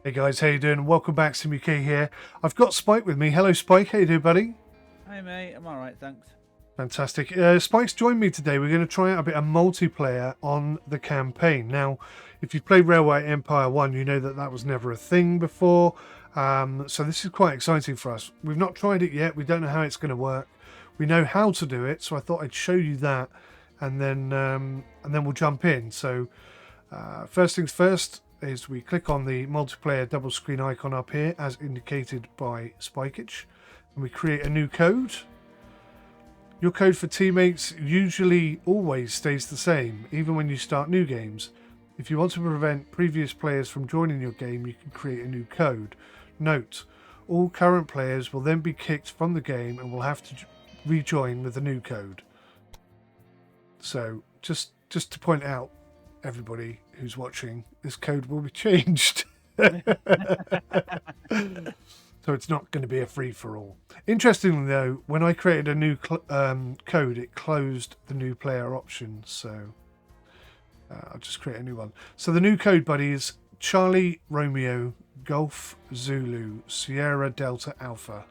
Hey guys, how you doing? Welcome back, 𝗤𝘂𝗊𝗁 here. I've got Spike with me. Hello Spike, how you doing, buddy? Hey mate, I'm alright, thanks. Fantastic. Spike's joined me today. We're going to try out a bit of multiplayer on the campaign. Now, if you've played Railway Empire 1, you know that that was never a thing before. So this is quite exciting for us. We've not tried it yet. We don't know how it's going to work. We know how to do it, so I thought I'd show you that, and then we'll jump in. So first things first is we click on the multiplayer double screen icon up here, as indicated by 𝗦𝘂𝗊𝗁𝗍, and we create a new code. Your code for teammates usually always stays the same, even when you start new games. If you want to prevent previous players from joining your game, you can create a new code. Note, all current players will then be kicked from the game and will have to rejoin with a new code. So, just to point out, everybody who's watching, this code will be changed. So it's not going to be a free-for-all. Interestingly, though, when I created a new code, it closed the new player option. So I'll just create a new one. So the new code, buddy, is Charlie Romeo Golf Zulu Sierra Delta Alpha.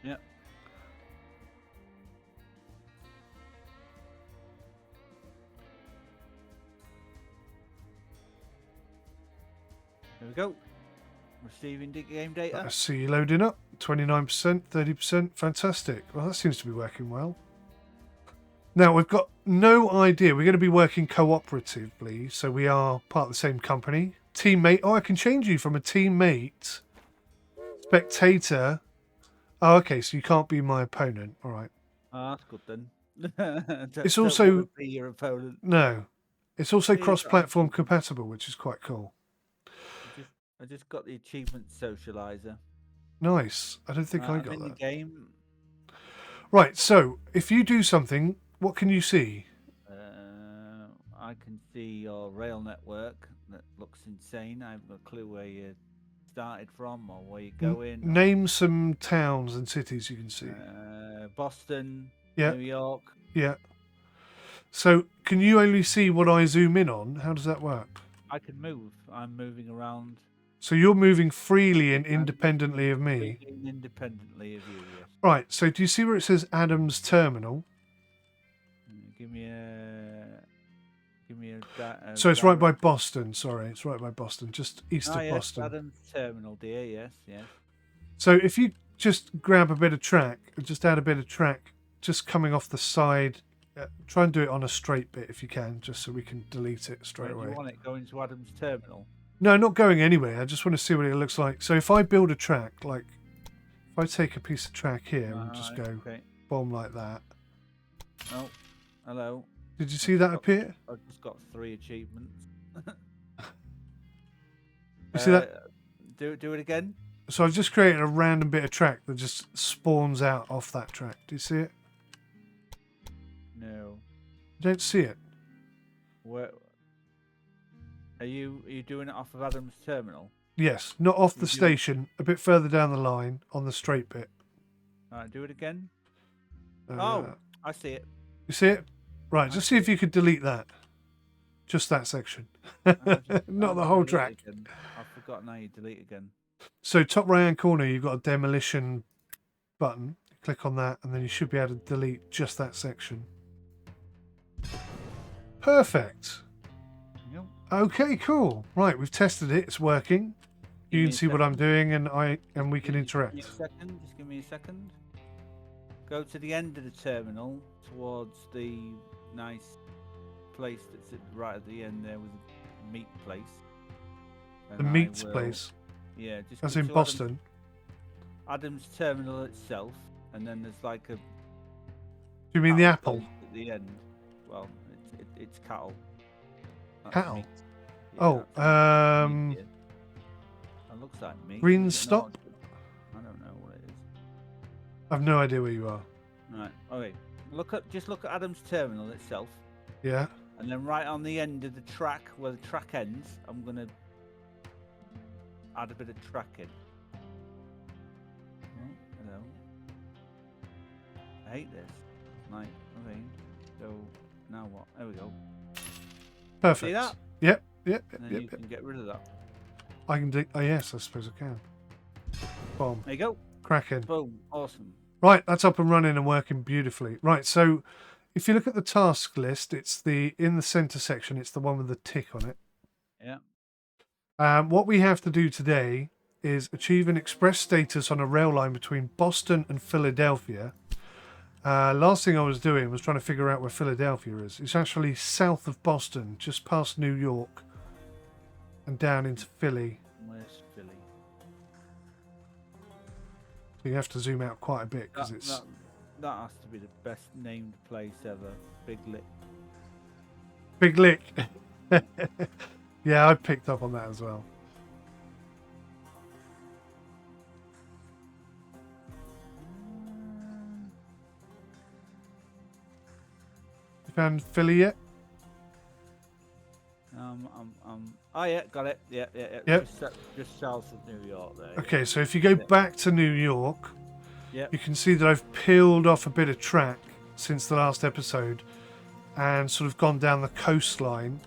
Yep. There we go. Receiving game data. I see you loading up. 29%, 30%. Fantastic. Well, that seems to be working well. Now, we've got no idea. We're going to be working cooperatively, so we are part of the same company. Teammate. Oh, I can change you from a teammate. Spectator. Oh, okay, so you can't be my opponent. All right. Ah, that's good then. It's also... be your opponent. No. It's also cross-platform compatible, which is quite cool. I just got the achievement socializer. Nice. I don't think I got in that. The game. Right, so if you do something, what can you see? I can see your rail network. That looks insane. I haven't got a clue where you started from or where you're going. Name some towns and cities you can see. Boston, yeah. New York. Yeah. So can you only see what I zoom in on? How does that work? I can move. I'm moving around. So you're moving freely and independently of me? Independently of you, yes. Right, so do you see where it says Adams Terminal? Give me a so it's right by Boston, sorry. It's right by Boston, just east of yes, Boston. Adams Terminal, dear, yes, yes. So if you just grab a bit of track, just add a bit of track, just coming off the side, try and do it on a straight bit if you can, just so we can delete it straight away. Do you want it going to Adams Terminal? No, not going anywhere. I just want to see what it looks like. So if I build a track, like if I take a piece of track here and just go bomb like that. Oh, hello. Did you see that appear? I've just got 3 achievements. You see that? Do it again. So I've just created a random bit of track that just spawns out off that track. Do you see it? No. You don't see it? Where? Are you doing it off of Adams Terminal? Yes, not off the station. A bit further down the line on the straight bit. All right, do it again. Oh, I see it. You see it? Right, just see if you could delete that. Just that section. Not the whole track. I've forgotten how you delete again. So top right hand corner, you've got a demolition button. Click on that, and then you should be able to delete just that section. Perfect. Yep. Okay, cool. Right, we've tested it. It's working. You can see what I'm doing, and we can interact. Just give me a second. Go to the end of the terminal towards the nice place that's right at the end there with the meat place. The meats place? Yeah, just that's in Boston. Adams Terminal itself, and then there's like a... Do you mean the apple? At the end. Well, it's cattle. That's cattle? Yeah, oh, it looks like meat. Green stop? I don't know what it is. I've no idea where you are. Right, okay. Just look at Adams Terminal itself. Yeah. And then right on the end of the track, where the track ends, I'm going to add a bit of track in. Oh, hello. I hate this. Like, okay. So, now what? There we go. Perfect. See that? Yep. And then you can get rid of that. I can do. Oh yes, I suppose I can. Bomb. There you go. Cracking. Boom. Awesome. Right, that's up and running and working beautifully. Right, so if you look at the task list, it's in the center section. It's the one with the tick on it. Yeah. What we have to do today is achieve an express status on a rail line between Boston and Philadelphia. Last thing I was doing was trying to figure out where Philadelphia is. It's actually south of Boston, just past New York, and down into Philly. Where's Philly? So you have to zoom out quite a bit because it's. That has to be the best named place ever. Big Lick. Big Lick. Yeah, I picked up on that as well. You found Philly yet? Oh yeah, got it. Yeah. Yep. Just south of New York there. Okay, so if you go back to New York, Yep. you can see that I've peeled off a bit of track since the last episode and sort of gone down the coastline.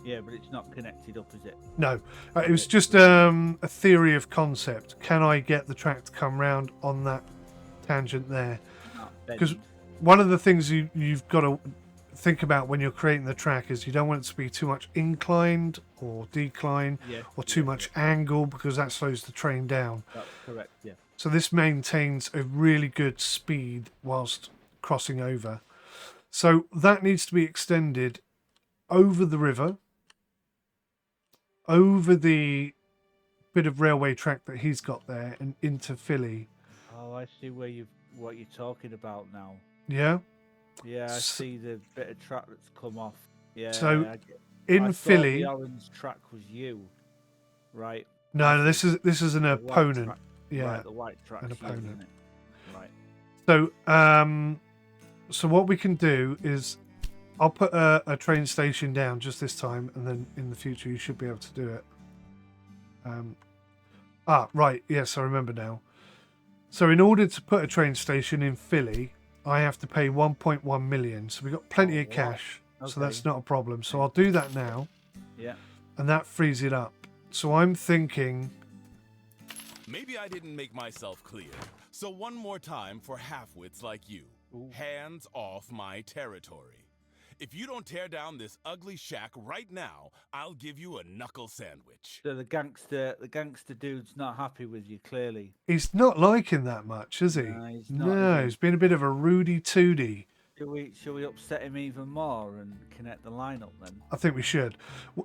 Yeah, but it's not connected up, is it? No, it was just a theory of concept. Can I get the track to come round on that tangent there? Because one of the things you've got to think about when you're creating the track is you don't want it to be too much inclined or decline or too much angle, because that slows the train down. That's correct, yeah. So this maintains a really good speed whilst crossing over. So that needs to be extended over the river, over the bit of railway track that he's got there, and into Philly. Oh, I see what you're talking about now. Yeah? Yeah, I see the bit of track that's come off. Yeah. So I in Philly, the orange track was you, right? no, this is an The white opponent. track. Yeah, Right, the white track. an opponent. Right. So what we can do is I'll put a train station down just this time, and then in the future you should be able to do it. Right, yes, I remember now. So in order to put a train station in Philly, I have to pay 1.1 million. So we've got plenty of cash, so that's not a problem. So I'll do that now. Yeah. And that frees it up. So I'm thinking, maybe I didn't make myself clear. So one more time for half-wits like you. Ooh. Hands off my territory. If you don't tear down this ugly shack right now, I'll give you a knuckle sandwich. So the gangster dude's not happy with you, clearly. he's not liking that much, is he? No, he's not, No, is he? he's been a bit of a Rudy Tooty. Shall we upset him even more and connect the lineup then? I think we should.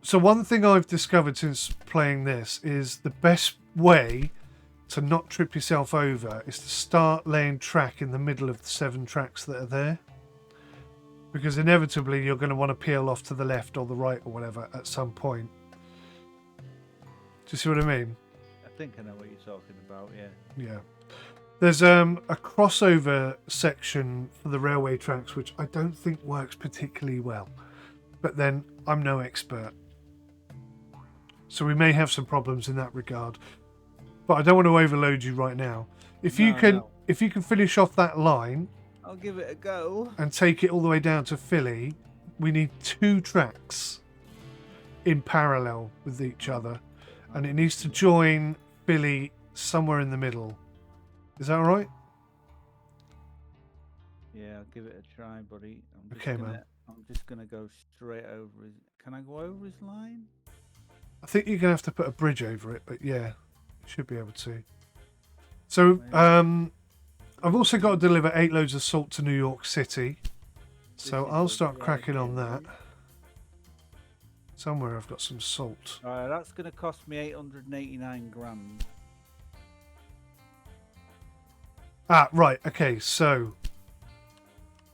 So one thing I've discovered since playing this is the best way to not trip yourself over is to start laying track in the middle of the 7 tracks that are there. Because inevitably you're going to want to peel off to the left or the right or whatever at some point. Do you see what I mean? I think I know what you're talking about, yeah. Yeah. There's a crossover section for the railway tracks which I don't think works particularly well. But then I'm no expert. So we may have some problems in that regard. But I don't want to overload you right now. If you can finish off that line, I'll give it a go. and take it all the way down to Philly, we need 2 tracks in parallel with each other, and it needs to join Philly somewhere in the middle. Is that all right? Yeah, I'll give it a try, buddy. Man. I'm just gonna go straight over his. Can I go over his line? I think you're going to have to put a bridge over it, but yeah, you should be able to. So, I've also got to deliver 8 loads of salt to New York City. So I'll start cracking on that. Somewhere I've got some salt. Alright, that's going to cost me 889 grand. Right. Okay. So,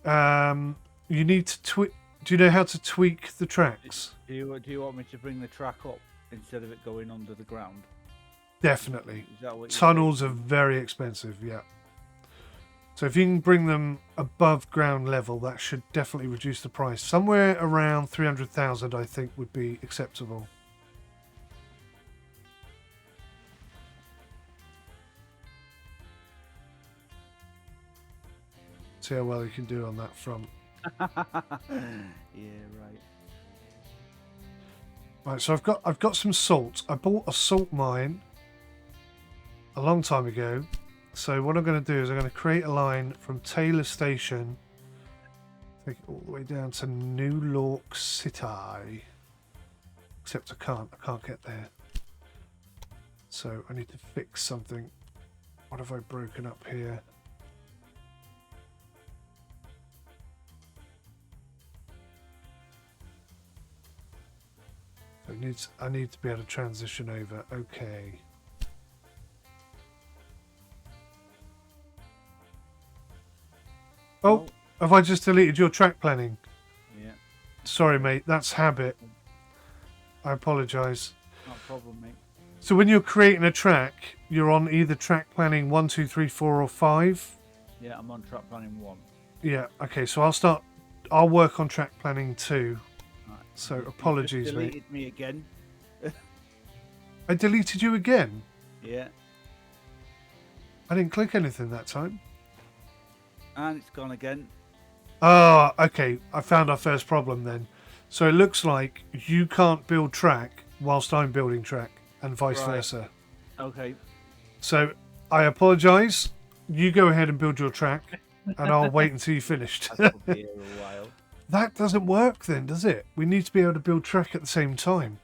you need to tweak. Do you know how to tweak the tracks? Do you want me to bring the track up instead of it going under the ground? Definitely. Is that what you're Tunnels are very expensive. Yeah. So if you can bring them above ground level, that should definitely reduce the price. Somewhere around 300,000, I think, would be acceptable. See how well you can do on that front. Yeah, right. Right, so I've got some salt. I bought a salt mine a long time ago. So what I'm going to do is I'm going to create a line from Taylor Station, take it all the way down to 𝗦𝘂𝗂𝗃𝗂𝗁𝗍. Except I can't get there. So I need to fix something. What have I broken up here? I need to be able to transition over. Okay. Oh, have I just deleted your track planning? Yeah. Sorry, mate. That's habit. I apologise. Not a problem, mate. So when you're creating a track, you're on either track planning 1, 2, 3, 4, or 5? Yeah, I'm on track planning 1. Yeah, okay, so I'll work on track planning 2. Right. So You apologies, just mate. deleted me again. I deleted you again? Yeah. I didn't click anything that time. And it's gone again. Oh, okay. I found our first problem then. So it looks like you can't build track whilst I'm building track, and vice versa. Okay. So I apologise. You go ahead and build your track, and I'll wait until you're finished. That'll be here a while. That doesn't work then, does it? We need to be able to build track at the same time.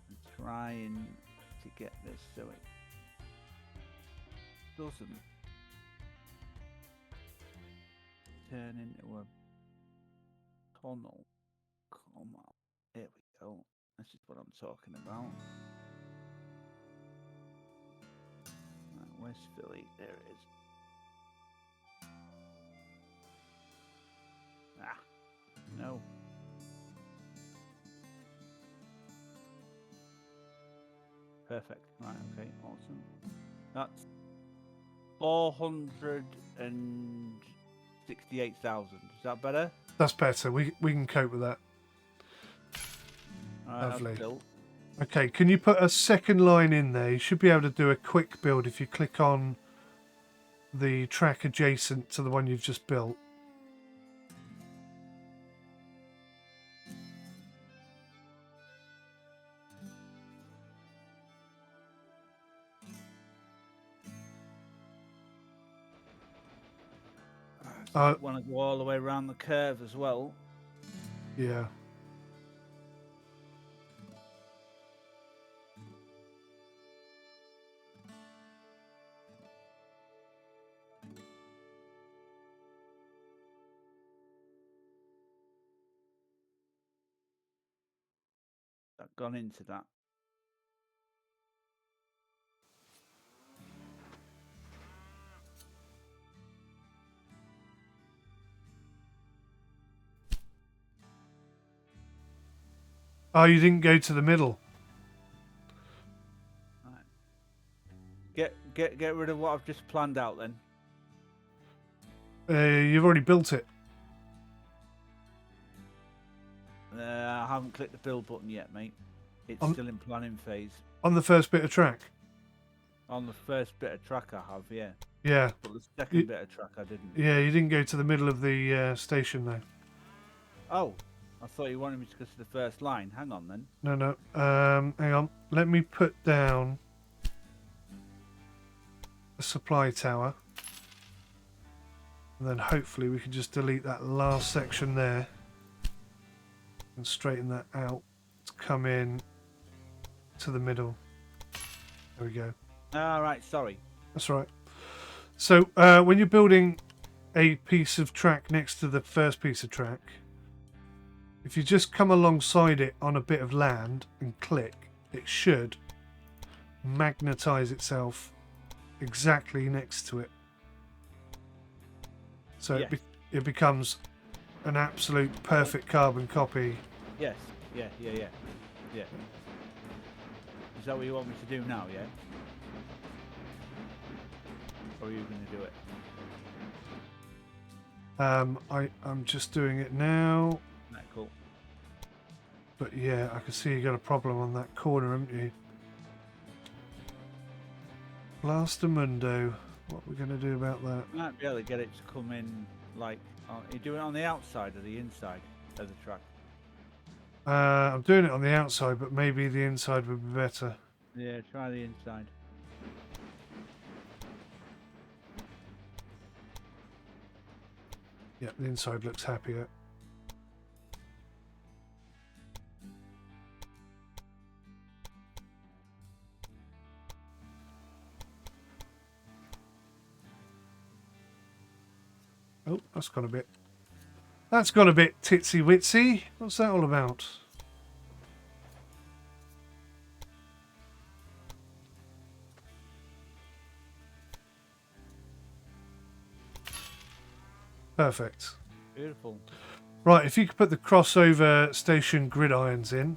I'm trying to get this so it doesn't turn into a tunnel. Come on. Here we go. This is what I'm talking about. Right, where's Philly? There it is. Ah, no. Perfect. Right, okay, awesome. That's 468,000. Is that better? That's better. We can cope with that. All right, Lovely. that's built. Okay, can you put a second line in there? You should be able to do a quick build if you click on the track adjacent to the one you've just built. Want to go all the way around the curve as well. Yeah. That gone into that. Oh, you didn't go to the middle. Right. Get rid of what I've just planned out then. You've already built it. I haven't clicked the build button yet, mate. It's still in planning phase. On the first bit of track. On the first bit of track I have, yeah. Yeah. But the second bit of track I didn't. Yeah, you didn't go to the middle of the station though. Oh, I thought you wanted me to go to the first line. Hang on then. No. Hang on. Let me put down a supply tower. And then hopefully we can just delete that last section there. And straighten that out to come in to the middle. There we go. All right, sorry. That's right. So when you're building a piece of track next to the first piece of track, if you just come alongside it on a bit of land and click, it should magnetize itself exactly next to it. So Yes. it becomes an absolute perfect carbon copy. Yes. Yeah. Is that what you want me to do now, yeah? Or are you going to do it? I'm just doing it now. Right, cool. But yeah, I can see you got a problem on that corner, haven't you? Blastermundo. What are we going to do about that? Might be able to get it to come in like... you do it on the outside or the inside of the track? I'm doing it on the outside, but maybe the inside would be better. Yeah, try the inside. Yeah, the inside looks happier. Oh, that's gone a bit. That's gone a bit titsy witsy. What's that all about? Perfect. Beautiful. Right, if you could put the crossover station gridirons in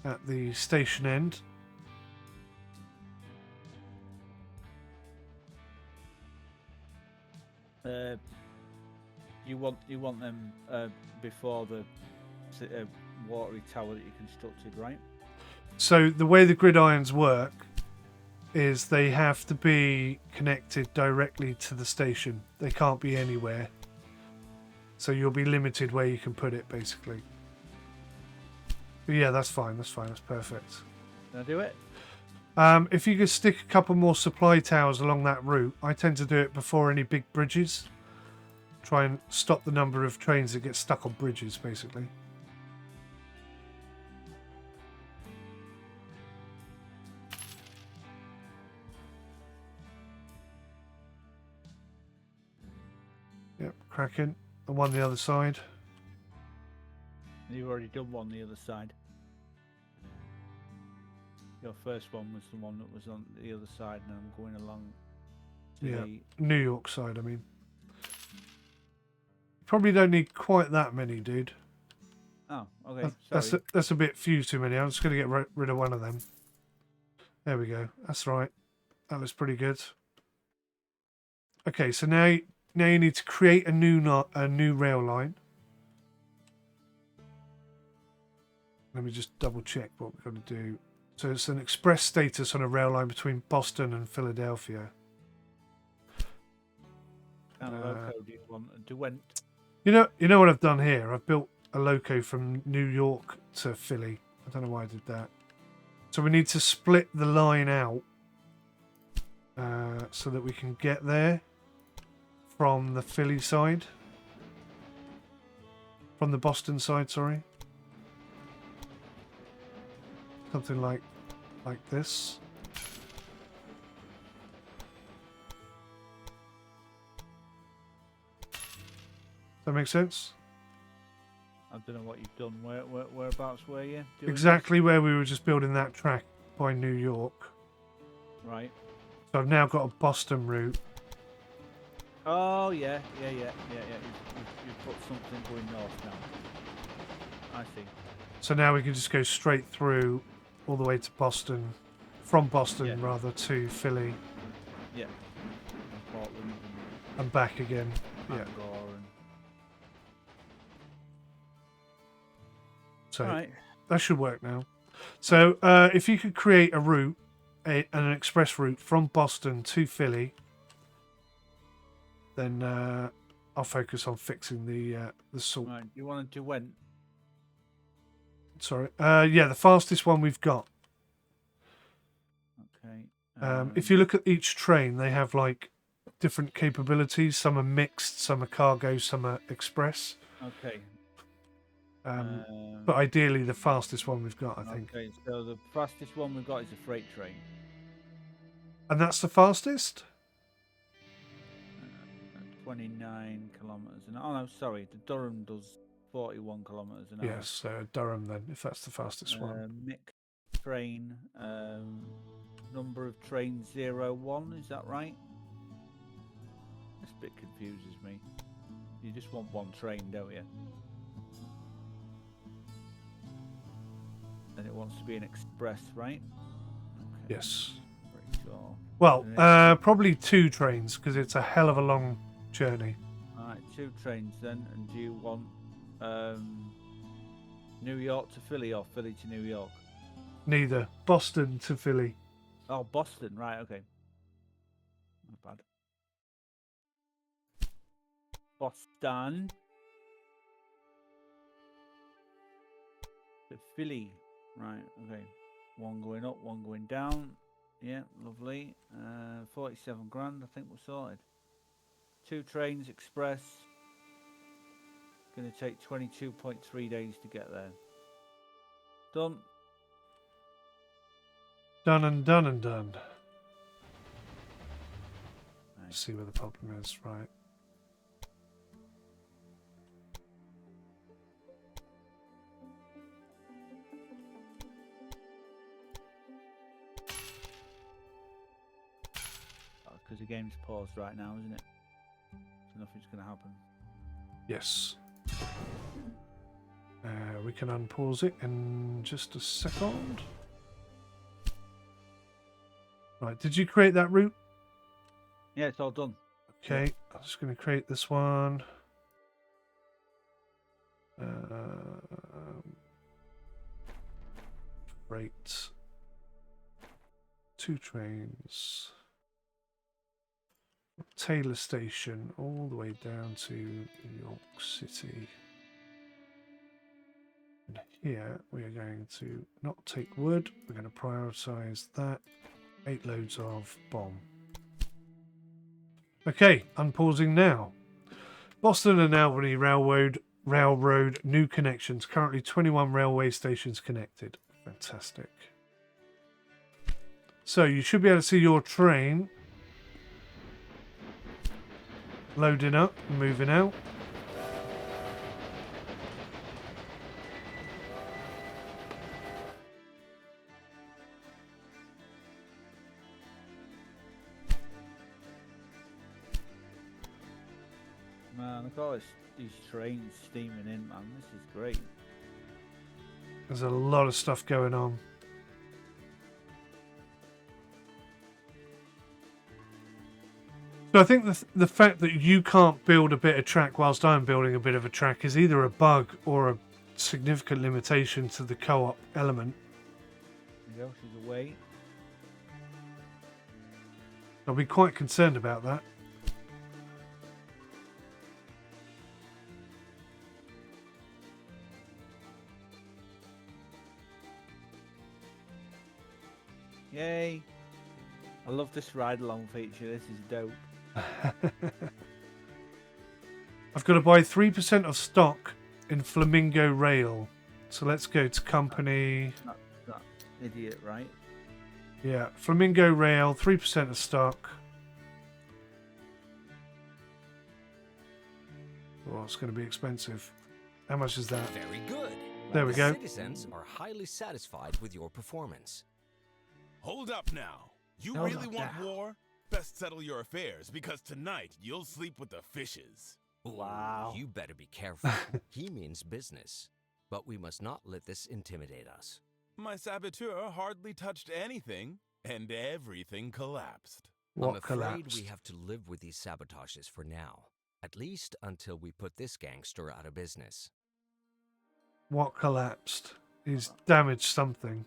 at the station end. You want them before the watery tower that you constructed, right? So the way the gridirons work is they have to be connected directly to the station. They can't be anywhere. So you'll be limited where you can put it, basically. But yeah, that's fine. That's fine. That's perfect. Can I do it? If you could stick a couple more supply towers along that route, I tend to do it before any big bridges. Try and stop the number of trains that get stuck on bridges, basically. Yep, cracking. And one the other side. You've already done one the other side. Your first one was the one that was on the other side, and I'm going along to Yeah, the... New York side, I mean. Probably don't need quite that many, dude. Oh, okay. Sorry. That's a bit few too many. I'm just going to get rid of one of them. There we go. That's right. That looks pretty good. Okay, so now you need to create a new rail line. Let me just double check what we're going to do. So it's an express status on a rail line between Boston and Philadelphia. What kind of loco do you want? Derwent. You know what I've done here? I've built a loco from New York to Philly. I don't know why I did that. So we need to split the line out so that we can get there from the Philly side. From the Boston side, sorry. Something like this. That makes sense? I don't know what you've done. Whereabouts were you? Doing Exactly where we were just building that track by New York. this? Right. So I've now got a Boston route. Oh, yeah. You've put something going north now. I see. So now we can just go straight through all the way to Boston. From Boston, rather, to Philly. Yeah. And Portland And back again. and Yeah. Bangor and... So Right. that should work now. So if you could create a route, an express route from Boston to Philly, then I'll focus on fixing the salt. Right. You want to Derwent? Sorry. Yeah, the fastest one we've got. Okay. If you look at each train, they have like different capabilities. Some are mixed, some are cargo, some are express. Okay. But ideally, the fastest one we've got, I think. Okay, so the fastest one we've got is a freight train. And that's the fastest? 29 kilometres an hour. Oh, no, sorry. The Durham does 41 kilometres an hour. Yes, Durham then, if that's the fastest one. Mixed train. Number of trains 01, is that right? This bit confuses me. You just want one train, don't you? And it wants to be an express, right? Okay. Yes. Pretty sure. Well, probably two trains, because it's a hell of a long journey. Alright, two trains then. And do you want New York to Philly or Philly to New York? Neither. Boston to Philly. Oh, Boston, right, okay. Not bad. Boston. The Philly. Right, okay. One going up, one going down. Yeah, lovely. 47 grand, I think we're sorted. 2 trains, express. Going to take 22.3 days to get there. Done. Done and done and done. Right. See where the problem is, right. Because the game's paused right now, isn't it? So nothing's going to happen. Yes. We can unpause it in just a second. Right, did you create that route? Yeah, it's all done. Okay, Yeah. I'm just going to create this one. Freight. 2 trains. Taylor Station all the way down to York City. And here we are going to not take wood, we're going to prioritise that. 8 loads of bomb. Okay, unpausing now. Boston and Albany Railroad new connections. Currently 21 railway stations connected. Fantastic. So you should be able to see your train loading up and moving out. Man, look at all these trains steaming in, man. This is great. There's a lot of stuff going on. So I think the fact that you can't build a bit of track whilst I'm building a bit of a track is either a bug or a significant limitation to the co-op element. There you go, she's away. I'll be quite concerned about that. Yay! I love this ride along feature. This is dope. I've got to buy 3% of stock in Flamingo Rail. So let's go to company. That idiot, right? Yeah, Flamingo Rail, 3% of stock. Oh, it's going to be expensive. How much is that? Very good. There we go. Citizens are highly satisfied with your performance. Hold up now. You Hold really up want now. war? Best settle your affairs, because tonight you'll sleep with the fishes. Ooh, Wow. You better be careful. He means business. But we must not let this intimidate us. My saboteur hardly touched anything, and everything collapsed. What I'm afraid collapsed? we have to live with these sabotages for now. At least until we put this gangster out of business. What collapsed? He's damaged something.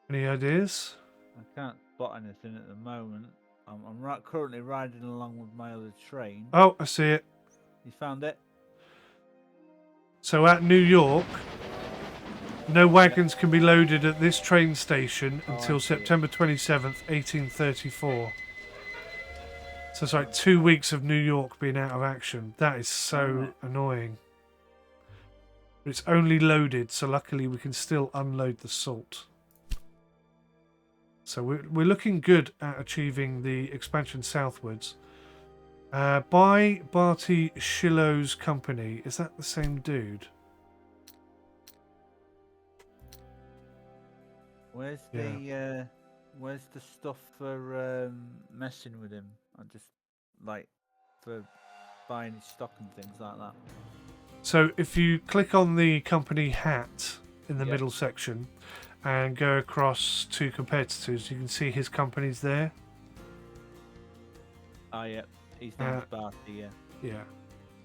Any ideas? I can't spot anything at the moment. I'm currently riding along with my other train. Oh, I see it. You found it? So at New York, no wagons can be loaded at this train station Oh, I until see it. September 27th, 1834. So it's like 2 weeks of New York being out of action. That is so Alright. annoying. But it's only loaded, so luckily we can still unload the salt. So we're looking good at achieving the expansion southwards. By 𝗤𝗏𝗄𝗀𝗄𝗏 company. Is that the same dude? Where's Yeah. where's the stuff for messing with him? I just like for buying his stock and things like that. So if you click on the company hat in the Yep. middle section and go across to competitors, you can see his companies there. Oh yeah, he's down to Barty, yeah. Yeah.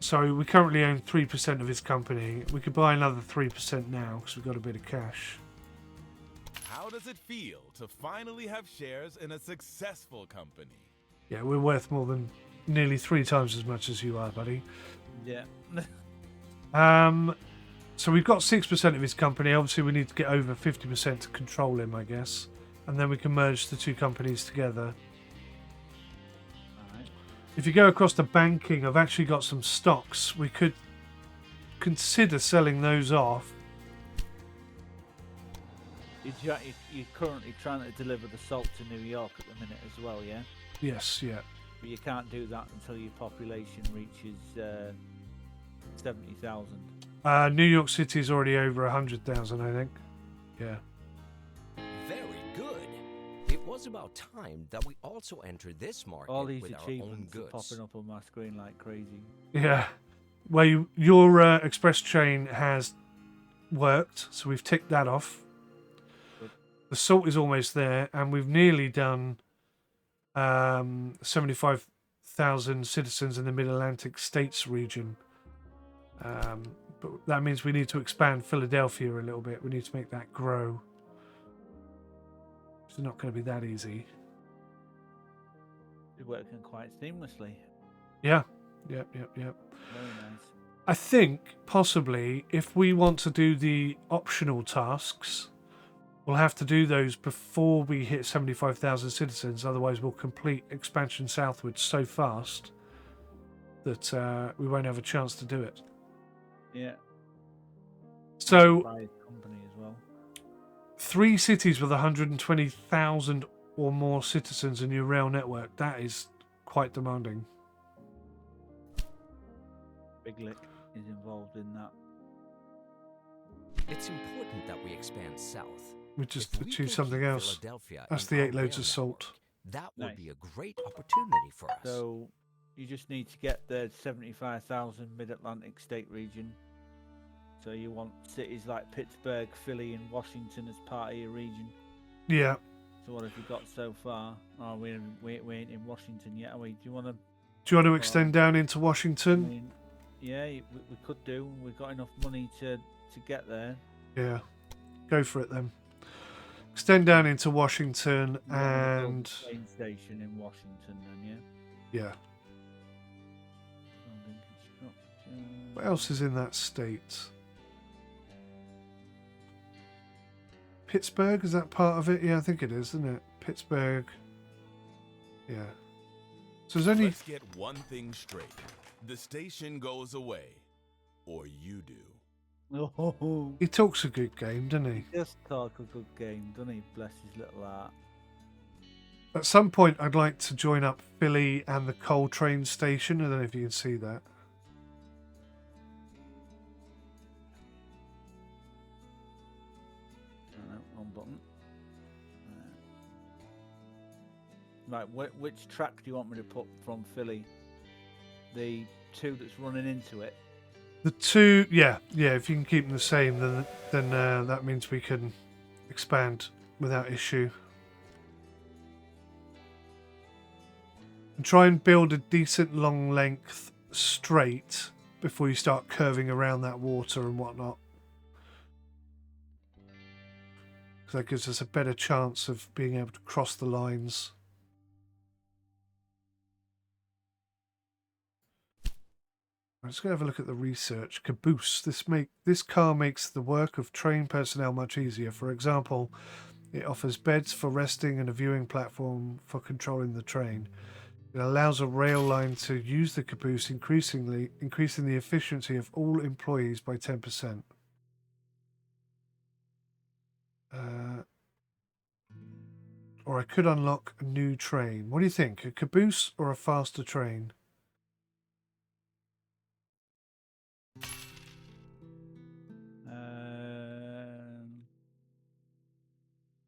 So we currently own 3% of his company. We could buy another 3% now because we've got a bit of cash. How does it feel to finally have shares in a successful company? Yeah, we're worth more than nearly 3 times as much as you are, buddy. Yeah. So we've got 6% of his company. Obviously, we need to get over 50% to control him, I guess. And then we can merge the 2 companies together. Alright. If you go across to banking, I've actually got some stocks. We could consider selling those off. You're currently trying to deliver the salt to New York at the minute as well, yeah? Yes, yeah. But you can't do that until your population reaches 70,000. New York City is already over 100,000, I think. Yeah. Very good. It was about time that we also entered this market All these with our own achievements are goods. popping up on my screen like crazy. Yeah. Well, your express train has worked, so we've ticked that off. Good. The salt is almost there, and we've nearly done 75,000 citizens in the Mid-Atlantic States region. But that means we need to expand Philadelphia a little bit. We need to make that grow. It's not going to be that easy. You're working quite seamlessly. Yeah. Yep. Very nice. I think possibly if we want to do the optional tasks, we'll have to do those before we hit 75,000 citizens. Otherwise, we'll complete expansion southwards so fast that we won't have a chance to do it. Yeah. So, Buy a company as well. 3 cities with 120,000 or more citizens in your rail network. That is quite demanding. Big Lick is involved in that. It's important that we expand south. We just If we achieve can something keep else. Philadelphia That's in the our 8 loads rail of salt. network, that would Nice. be a great opportunity for us. So you just need to get the 75,000 Mid-Atlantic state region. So you want cities like Pittsburgh, Philly, and Washington as part of your region. Yeah. So what have you got so far? Oh, we ain't in Washington yet, are we? Do you want to? Do you want to extend down into I Washington? mean, yeah, we could do. We've got enough money to get there. Yeah. Go for it then. Extend down into Washington You want to build and... a train station in Washington, then, yeah. Yeah. Building construction. What else is in that state? Pittsburgh, is that part of it? Yeah, I think it is, isn't it? Pittsburgh. Yeah. So there's only... Let's get one thing straight. The station goes away. Or you do. Oh, He talks a good game, doesn't he? just talk a good game, doesn't he? Bless his little heart. At some point, I'd like to join up Philly and the coal train station. I don't know if you can see that. No, wrong button. Right, which track do you want me to put from Philly? The 2 that's running into it. The 2, yeah. If you can keep them the same, then that means we can expand without issue. And try and build a decent long length straight before you start curving around that water and whatnot. Because that gives us a better chance of being able to cross the lines. Let's go have a look at the research. Caboose. This car makes the work of train personnel much easier. For example, it offers beds for resting and a viewing platform for controlling the train. It allows a rail line to use the caboose, increasing the efficiency of all employees by 10%. Or I could unlock a new train. What do you think? A caboose or a faster train?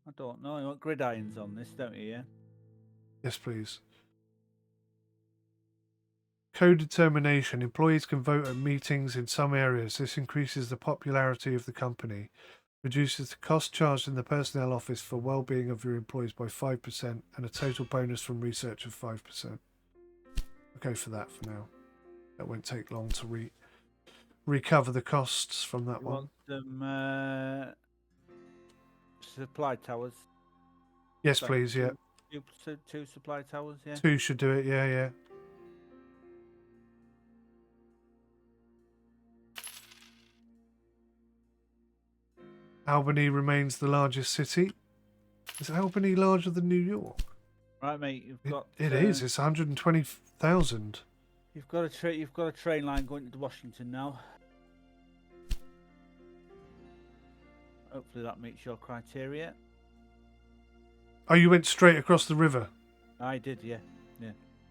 I don't know. You want gridirons on this, don't you? Yeah. Yes, please. Co-determination. Employees can vote at meetings in some areas. This increases the popularity of the company, reduces the cost charged in the personnel office for well-being of your employees by 5%, and a total bonus from research of 5%. I'll go for that for now. That won't take long to recover the costs from that You one. want some supply towers? Yes, Thank please. Yeah. you. Two supply towers, yeah. 2 should do it, yeah. Albany remains the largest city. Is Albany larger than New York? Right, mate. You've got. It is. It's 120,000. You've got a train line going to Washington now. Hopefully that meets your criteria. Oh, you went straight across the river. I did, yeah.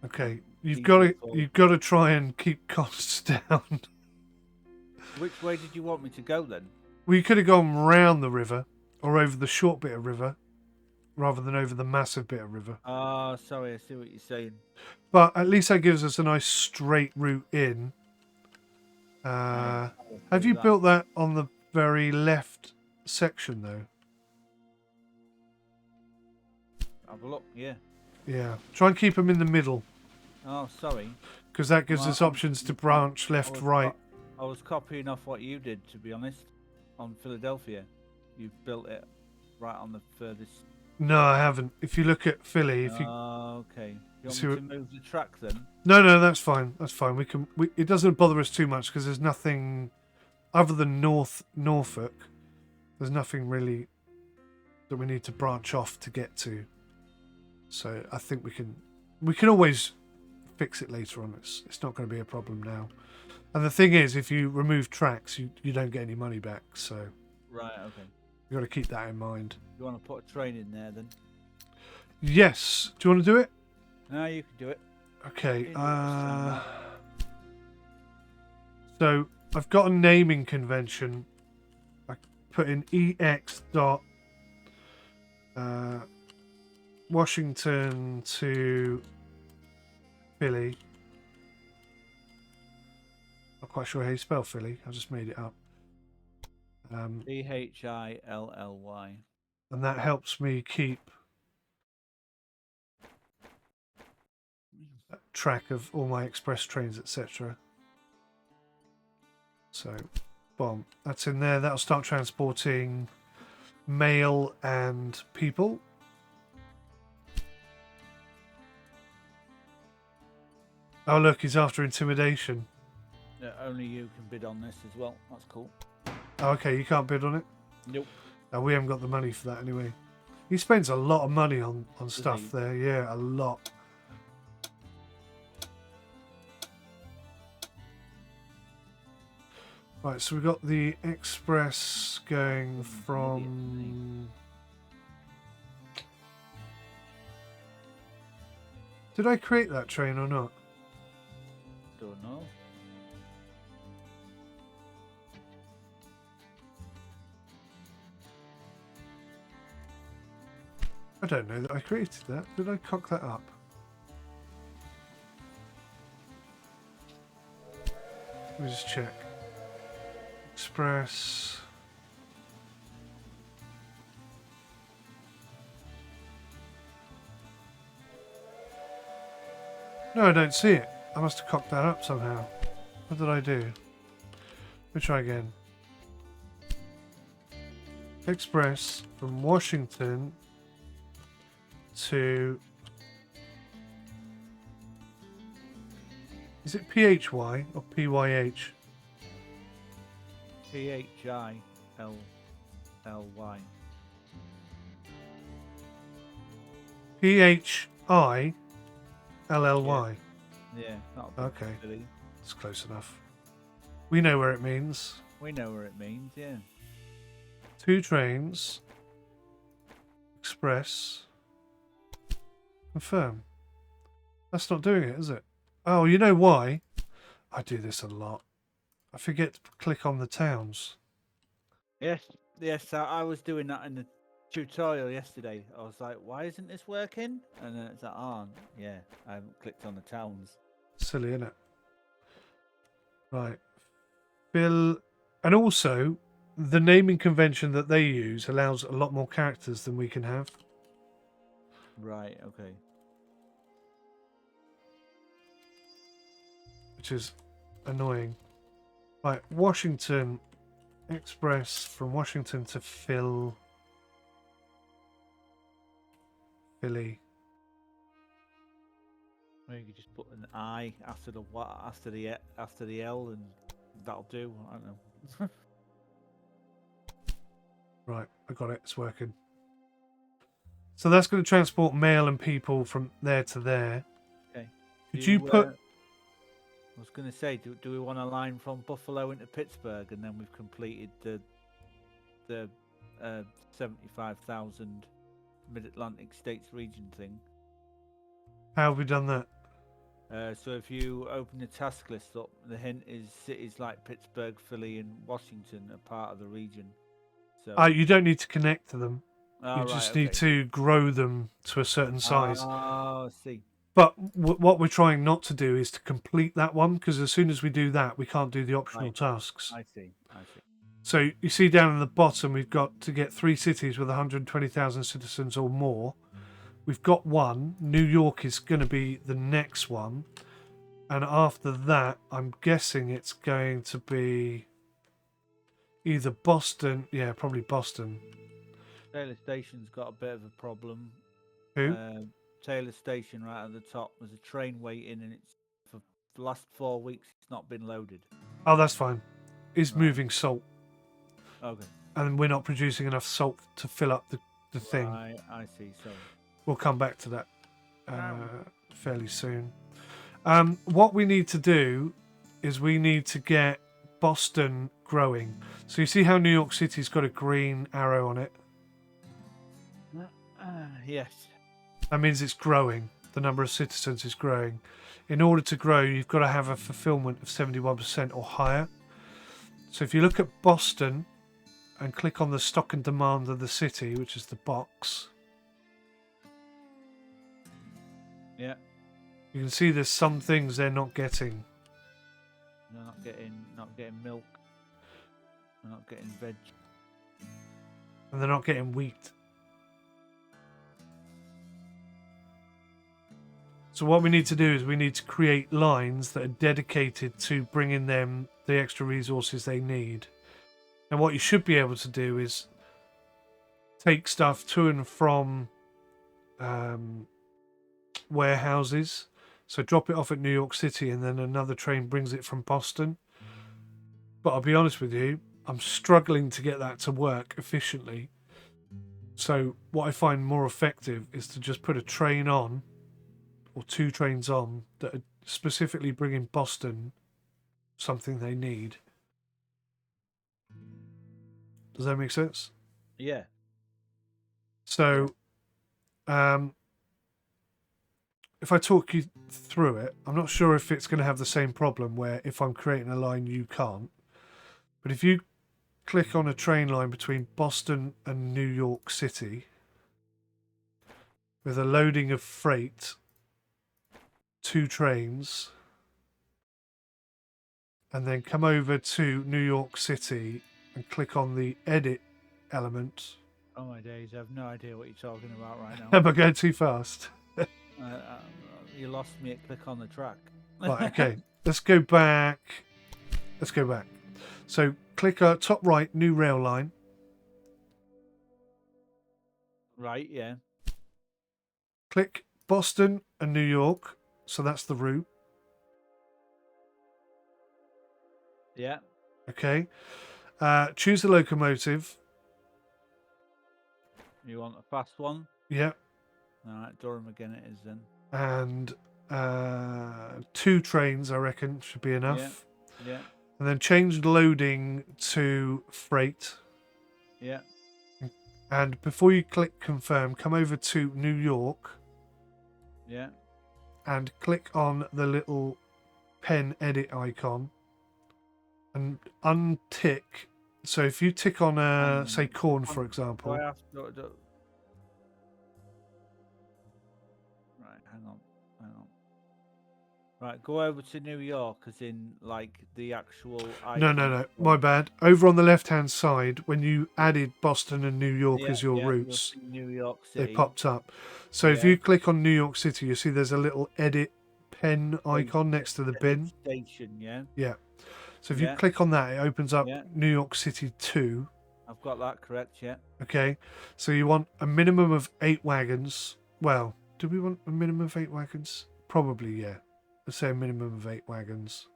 Okay, you've got to try and keep costs down. Which way did you want me to go then? Well, you could have gone round the river or over the short bit of river rather than over the massive bit of river. Oh, sorry, I see what you're saying. But at least that gives us a nice straight route in. Have you built that on the very left section, though? Have a look, yeah. Yeah. Try and keep them in the middle. Oh, sorry. Because that gives us options to branch left, right. I was copying off what you did, to be honest, on Philadelphia. You've built it right on the furthest. No, I haven't. If you look at Philly, if you. Okay. You want me to move the track then? No, that's fine. That's fine. It doesn't bother us too much because there's nothing other than Norfolk. There's nothing really that we need to branch off to get to. So I think we can always fix it later on. It's not going to be a problem now. And the thing is, if you remove tracks, you don't get any money back. So right, okay. You got to keep that in mind. You want to put a train in there then? Yes. Do you want to do it? No, you can do it. Okay. So I've got a naming convention. I put in 𝗥𝗲𝗃 Washington to Philly. Not quite sure how you spell Philly. I just made it up. 𝗬𝗂𝗍𝗬𝗁𝗬. And that helps me keep track of all my express trains, etc. So, boom, that's in there. That'll start transporting mail and people. Oh, look, he's after intimidation. Yeah, only you can bid on this as well. That's cool. Oh, okay, you can't bid on it? Nope. No, we haven't got the money for that anyway. He spends a lot of money on stuff there. Yeah, a lot. Right, so we've got the express going from... Did I create that train or not? Don't know. I don't know that I created that. Did I cock that up? Let me just check. Express. No, I don't see it. I must have cocked that up somehow. What did I do? Let me try again. Express from Washington to... Is it PHY or PYH? 𝗬𝗂𝗃𝗃𝗁𝗁. PHILLY. Yeah, not Okay. silly. It's close enough. We know where it means. We know where it means, yeah. 2 trains. Express. Confirm. That's not doing it, is it? Oh, you know why? I do this a lot. I forget to click on the towns. Yes, I was doing that in the tutorial yesterday. I was like, why isn't this working? And then it's like, oh, yeah, I haven't clicked on the towns. Silly, isn't it? Right. Bill. And also, the naming convention that they use allows a lot more characters than we can have. Right, okay. Which is annoying. Right, Washington Express from Washington to Philly. Maybe you could just put an I after the after the L, and that'll do. I don't know. Right, I got it. It's working. So that's going to transport mail and people from there to there. Okay. Could you put... I was going to say, do we want a line from Buffalo into Pittsburgh, and then we've completed the 75,000 Mid-Atlantic States region thing? How have we done that? So if you open the task list up, the hint is cities like Pittsburgh, Philly, and Washington are part of the region. So You don't need to connect to them. oh, You just right, need okay. to grow them to a certain size. Oh, I see. But what we're trying not to do is to complete that one, because as soon as we do that, we can't do the optional Right. tasks. I see. I see. So you see down in the bottom, we've got to get 3 cities with 120,000 citizens or more. We've got one. New York is going to be the next one. And after that, I'm guessing it's going to be either Boston. Yeah, probably Boston. Taylor Station's got a bit of a problem. Who? Taylor Station right at the top. There's a train waiting, and it's for the last 4 weeks. It's not been loaded. Oh, that's fine. It's Right. moving salt. Okay. And we're not producing enough salt to fill up the thing. I see. So We'll come back to that Wow. fairly soon. What we need to do is we need to get Boston growing. So you see how New York City's got a green arrow on it? yes. That means it's growing. The number of citizens is growing. In order to grow, you've got to have a fulfillment of 71% or higher. So if you look at Boston and click on the stock and demand of the city, which is the box, Yeah. you can see there's some things they're not getting. They're not getting milk. They're not getting veg. And they're not getting wheat. So what we need to do is we need to create lines that are dedicated to bringing them the extra resources they need. And what you should be able to do is take stuff to and from warehouses. So drop it off at New York City and then another train brings it from Boston. But I'll be honest with you, I'm struggling to get that to work efficiently. So what I find more effective is to just put a train on, or 2 trains on, that are specifically bringing Boston something they need. Does that make sense? Yeah. So, if I talk you through it, I'm not sure if it's going to have the same problem where if I'm creating a line, you can't. But if you click on a train line between Boston and New York City with a loading of freight, 2 trains, and then come over to New York City and click on the edit element. Oh my days! I have no idea what you're talking about right now. Am I going too fast? You lost me at click on the track. Right, okay. Let's go back. So click top right, new rail line. Right, yeah. Click Boston and New York. So that's the route. Yeah. Okay. Choose the locomotive. You want a fast one? Yeah. Alright, Durham again it is then. And 2 trains, I reckon, should be enough. Yeah. And then change loading to freight. Yeah. And before you click confirm, come over to New York. Yeah. And click on the little pen edit icon. And untick. So if you tick on, say, corn, for example. Do I have to... Right, hang on. Right, go over to New York, as in, like, the actual... No, my bad. Over on the left-hand side, when you added Boston and New York as your routes, New York City. they popped up. So if you click on New York City, you see there's a little edit pen icon next to the bin. Station, yeah. Yeah. So if you click on that, it opens up Yeah. New York City 2. I've got that correct, yeah. Okay. So you want a minimum of 8 wagons. Well, do we want a minimum of 8 wagons? probably, yeah. Let's say a minimum of 8 wagons.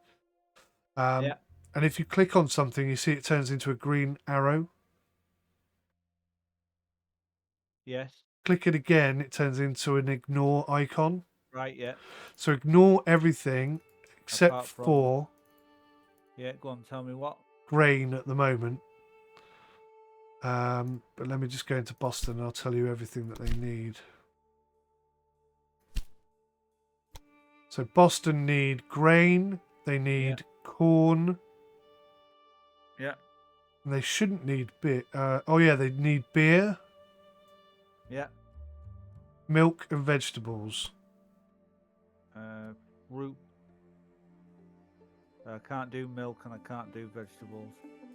Yeah. And if you click on something, you see it turns into a green arrow. Yes. Click it again, it turns into an ignore icon. Right. Yeah. So ignore everything except Apart from- for Yeah. Go on. Tell me what. grain at the moment. But let me just go into Boston and I'll tell you everything that they need. So Boston need grain, they need corn. Yeah. And they shouldn't need beer. Oh yeah, they need beer, Yeah. milk and vegetables. Root. I can't do milk and I can't do vegetables.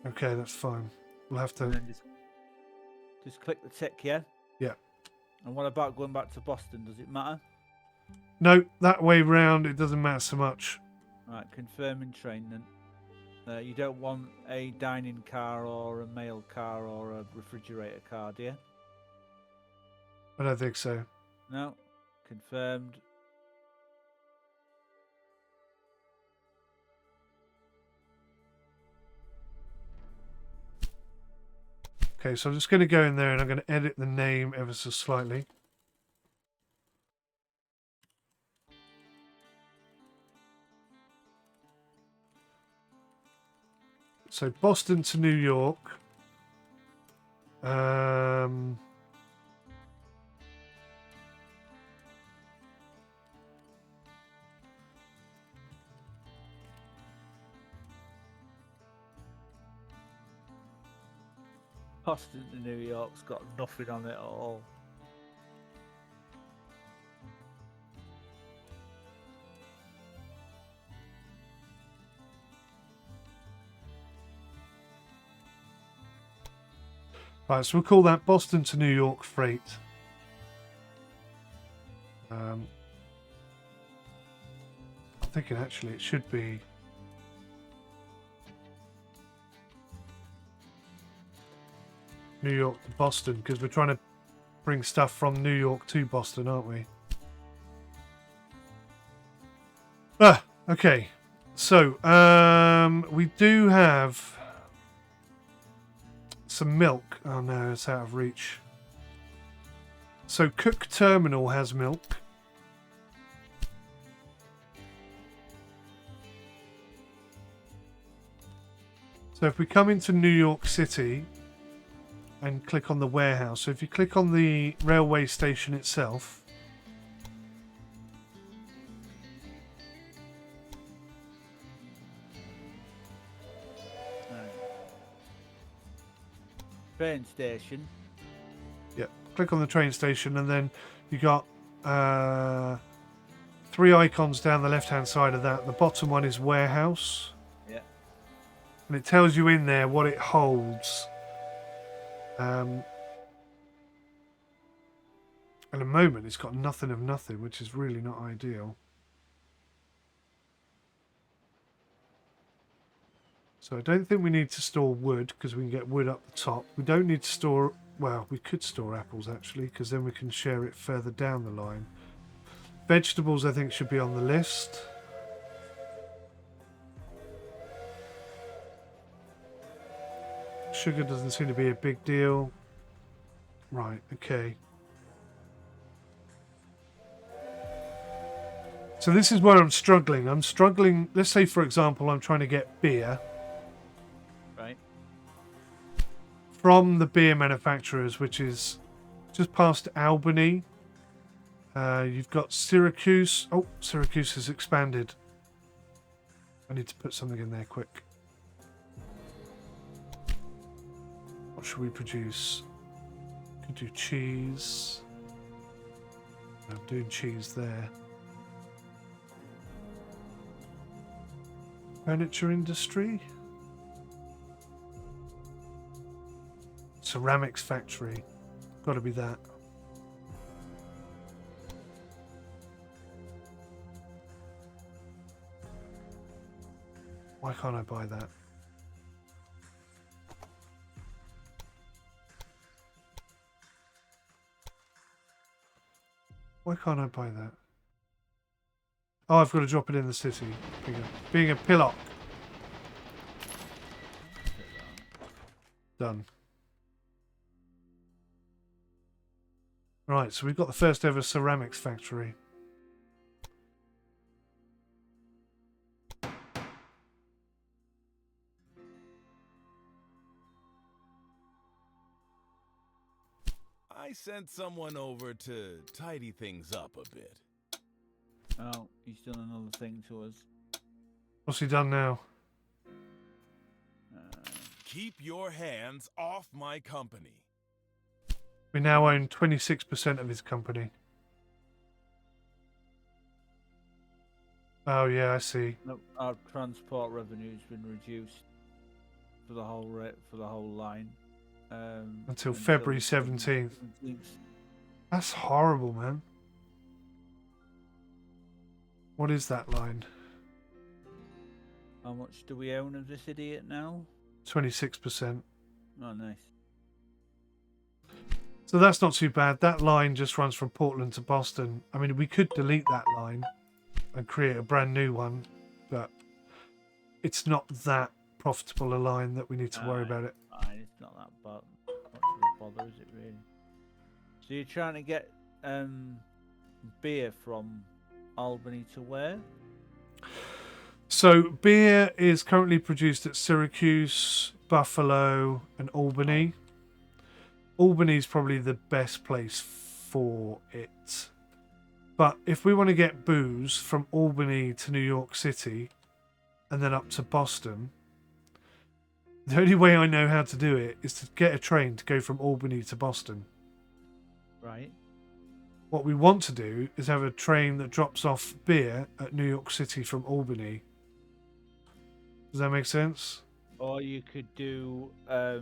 Okay, that's fine. We'll have And to... then just click the tick, yeah? Yeah. And what about going back to Boston? Does it matter? No, that way round it doesn't matter so much. Right, confirming train then. You don't want a dining car or a mail car or a refrigerator car, do you? I don't think so. No. Confirmed. Okay, so I'm just going to go in there and I'm going to edit the name ever so slightly. So Boston to New York. Boston to New York's got nothing on it at all. Right, so we'll call that Boston to New York freight. I'm thinking actually it should be New York to Boston because we're trying to bring stuff from New York to Boston, aren't we? Okay. So, we do have some milk. Oh no, it's out of reach. So Cook Terminal has milk. So if we come into New York City and click on the warehouse, so if you click on the railway station itself, Train station. yeah, click on the train station and then you got 3 icons down the left hand side of that. The bottom one is warehouse. Yeah. And it tells you in there what it holds. At the moment, it's got nothing of nothing, which is really not ideal. So I don't think we need to store wood because we can get wood up the top. We don't need to store... Well, we could store apples, actually, because then we can share it further down the line. Vegetables, I think, should be on the list. Sugar doesn't seem to be a big deal. Right, okay. So this is where I'm struggling. I'm struggling... Let's say, for example, I'm trying to get beer. Right. From the beer manufacturers, which is just past Albany. You've got Syracuse. Oh, Syracuse has expanded. I need to put something in there quick. What should we produce? Could do cheese. I'm doing cheese there. Furniture industry. Ceramics factory. Got to be that. Why can't I buy that? Why can't I buy that? Oh, I've got to drop it in the city. Being a pillock. Done. Right, so we've got the first ever ceramics factory. I sent someone over to tidy things up a bit. Oh, he's done another thing to us. What's he done now? Keep your hands off my company. We now own 26% of his company. Oh yeah, I see. No, our transport revenue's been reduced for the whole line. Until February 17th. That's horrible, man. What is that line? How much do we own of this idiot now? 26%. Oh, nice. So that's not too bad. That line just runs from Portland to Boston. I mean, we could delete that line and create a brand new one, but it's not that profitable a line that we need to worry about it. Fine, it's not that much of a bother, is it really? So you're trying to get beer from Albany to where? So beer is currently produced at Syracuse, Buffalo, and Albany. Albany is probably the best place for it. But if we want to get booze from Albany to New York City and then up to Boston, the only way I know how to do it is to get a train to go from Albany to Boston. Right. What we want to do is have a train that drops off beer at New York City from Albany. Does that make sense? Or you could do, I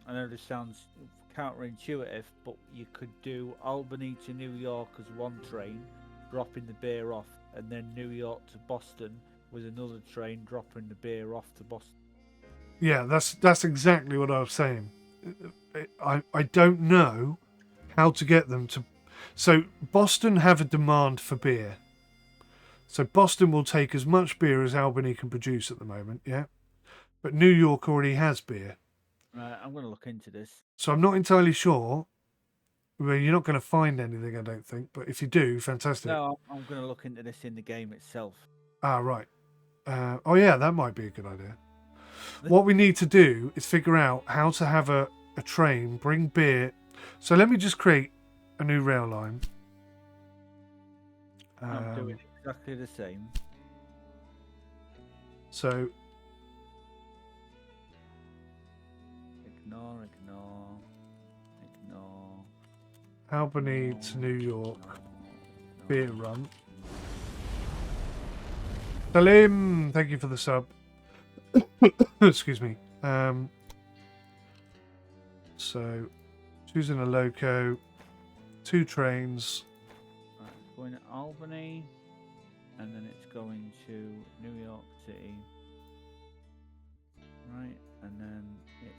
know this sounds counterintuitive, but you could do Albany to New York as one train, dropping the beer off, and then New York to Boston with another train dropping the beer off to Boston. Yeah, that's exactly what I was saying. I don't know how to get them to... So Boston have a demand for beer. So Boston will take as much beer as Albany can produce at the moment, yeah? But New York already has beer. Right, I'm going to look into this. So I'm not entirely sure. Well, you're not going to find anything, I don't think. But if you do, fantastic. No, I'm going to look into this in the game itself. Ah, right. Oh, yeah, that might be a good idea. What we need to do is figure out how to have a train bring beer. So let me just create a new rail line. I'm doing exactly the same. So Ignore. Albany to New York beer run. Salim, thank you for the sub. Excuse me. So choosing a loco, 2 trains. Right, it's going to Albany, and then it's going to New York City. Right, and then it.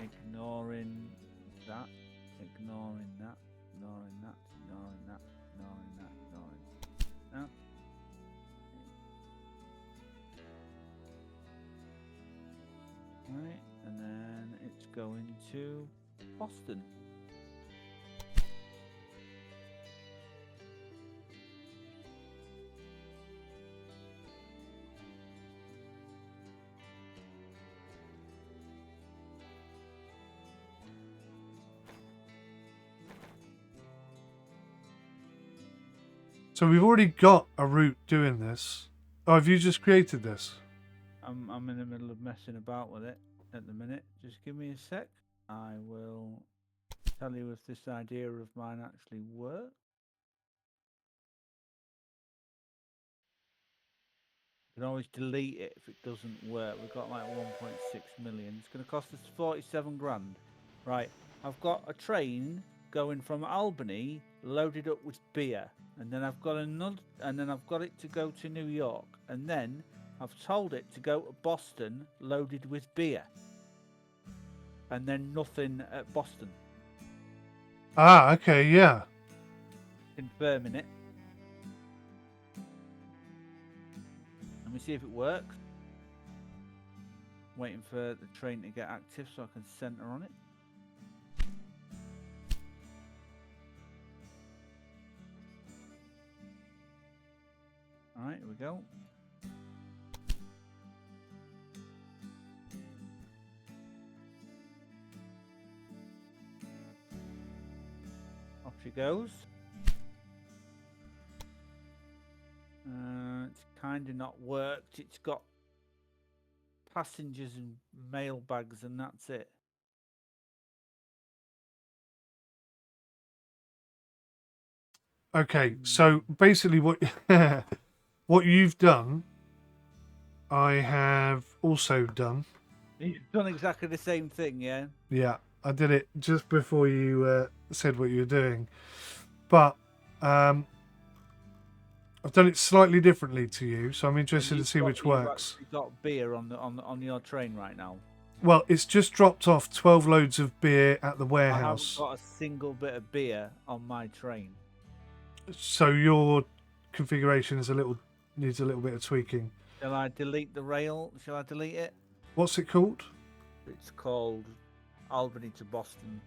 Ignoring that. Right, and then it's going to Boston. So we've already got a route doing this. Oh, have you just created this? I'm in the middle of messing about with it at the minute. Just give me a sec. I will tell you if this idea of mine actually works. You can always delete it if it doesn't work. We've got like 1.6 million. It's going to cost us 47 grand. Right, I've got a train going from Albany loaded up with beer, and then I've got it to go to New York, and then I've told it to go to Boston loaded with beer, and then nothing at Boston. Ah, okay, yeah. Confirming it. Let me see if it works. Waiting for the train to get active so I can center on it. Alright, here we go. Off she goes. It's kind of not worked. It's got passengers and mail bags, and that's it. Okay, so basically what what you've done, I have also done. You've done exactly the same thing, yeah? Yeah, I did it just before you said what you were doing. But I've done it slightly differently to you, so I'm interested to see which works. You've got beer on your train right now. Well, it's just dropped off 12 loads of beer at the I warehouse. haven't got a single bit of beer on my train. So your configuration is needs a little bit of tweaking. Shall I delete the rail? Shall I delete it? What's it called? It's called Albany to Boston.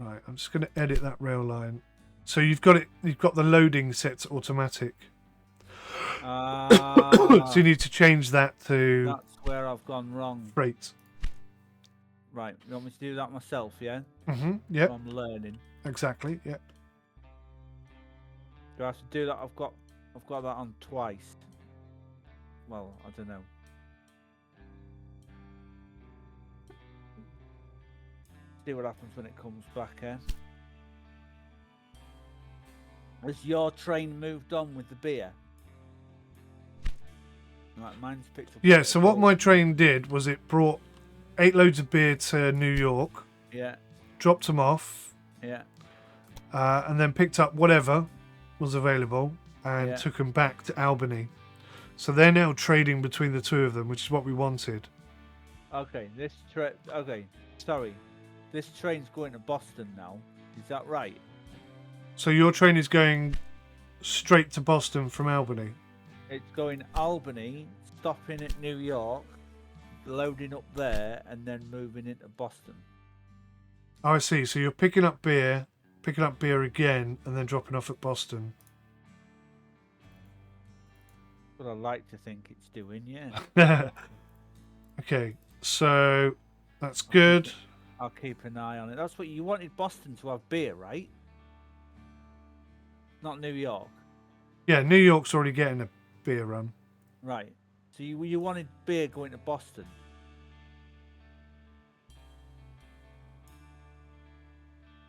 Right, I'm just going to edit that rail line. So you've got the loading set to automatic. So you need to change that to That's where I've gone wrong. freight. Right, you want me to do that myself, yeah? Yep, I'm learning. exactly. Yep. Do I have to do that? I've got that on twice. Well, I don't know. See what happens when it comes back, eh? Has your train moved on with the beer? Right, mine's picked up. Yeah, so what my train did was it brought 8 loads of beer to New York, Yeah, dropped them off, yeah. and then picked up whatever was available and Yeah. took them back to Albany. So they're now trading between the two of them, which is what we wanted. Okay, sorry. This train's going to Boston now. Is that right? So your train is going straight to Boston from Albany? It's going Albany, stopping at New York, loading up there, and then moving into Boston. Oh, I see. So you're picking up beer again, and then dropping off at Boston. What I like to think it's doing, yeah. Okay, so that's good. I'll keep an eye on it. That's what you wanted Boston to have beer, right? Not New York. Yeah, New York's already getting a beer run. Right. So you wanted beer going to Boston.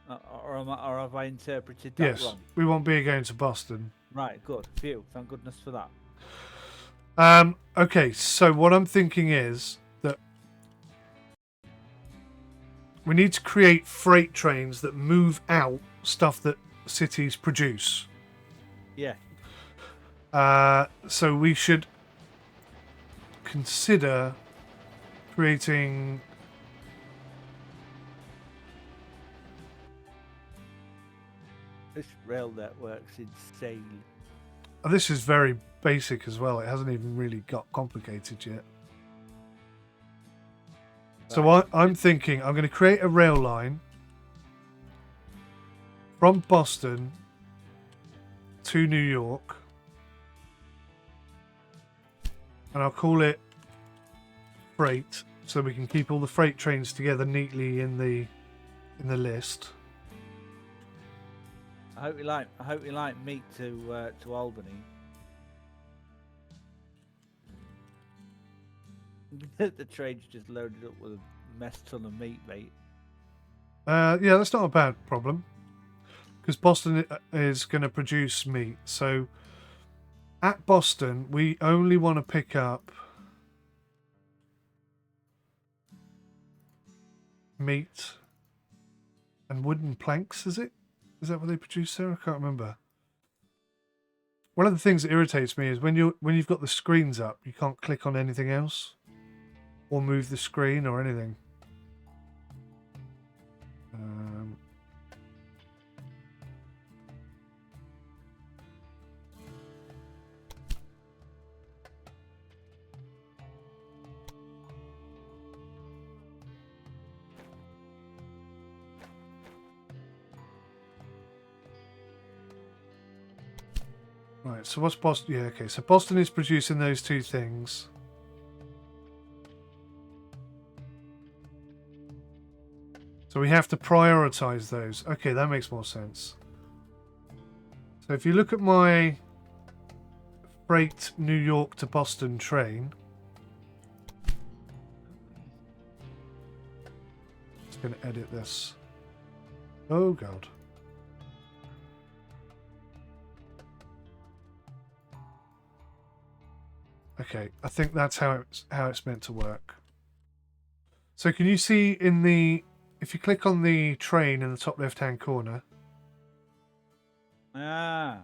Or have I interpreted that Yes, wrong? we want beer going to Boston. Right, good. Phew, thank goodness for that. Okay, so what I'm thinking is that we need to create freight trains that move out stuff that cities produce. Yeah. So we should consider creating This rail network's insane. this is very basic as well. It hasn't even really got complicated yet. So I'm thinking I'm going to create a rail line from Boston to New York, and I'll call it freight, so we can keep all the freight trains together neatly in the list. I hope you like meat to Albany. The train's just loaded up with a mess ton of meat, mate. Yeah, that's not a bad problem, because Boston is going to produce meat. So at Boston, we only want to pick up meat and wooden planks, is it? Is that what they produce there? I can't remember. One of the things that irritates me is when you've got the screens up, you can't click on anything else or move the screen or anything. Um, right, so what's Boston? Yeah, okay, so Boston is producing those two things. So we have to prioritize those. Okay, that makes more sense. So if you look at my freight New York to Boston train, just going to edit this. Oh God. Okay, I think that's how it's meant to work. So can you see in the, if you click on the train in the top left hand corner? Ah.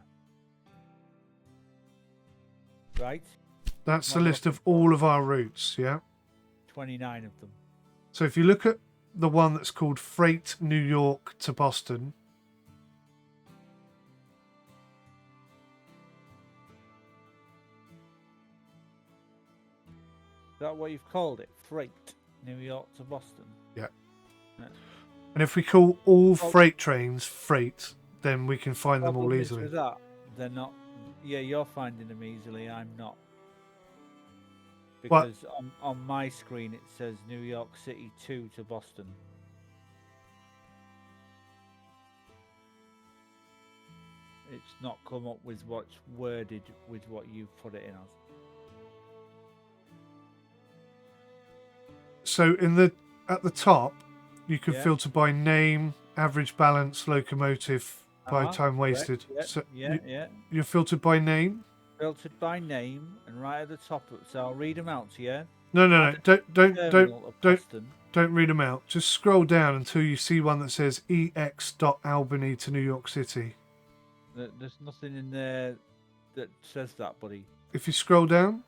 Right. That's Not the list of looking for all it. of our routes, yeah? 29 of them. So if you look at the one that's called Freight New York to Boston, Is that what you've called it? Freight New York to Boston. yeah. Yeah. And if we call all Well- freight trains freight, then we can find them all Problem is easily. with that, they're not. Yeah, you're finding them easily. I'm not. What? Because on my screen it says New York City 2 to Boston. It's not come up with what's worded with what you've put it in as. So in the at the top, you can Yeah. filter by name, average balance, locomotive, by Uh-huh, time correct, wasted. Yeah, So yeah. you're filtered by name? Filtered by name, and right at the top. So I'll read them out to you. No, don't Terminal of don't Boston. don't read them out. Just scroll down until you see one that says 𝗥𝗲𝗃𝗁𝗐 to New York City. There's nothing in there that says that, buddy. If you scroll down,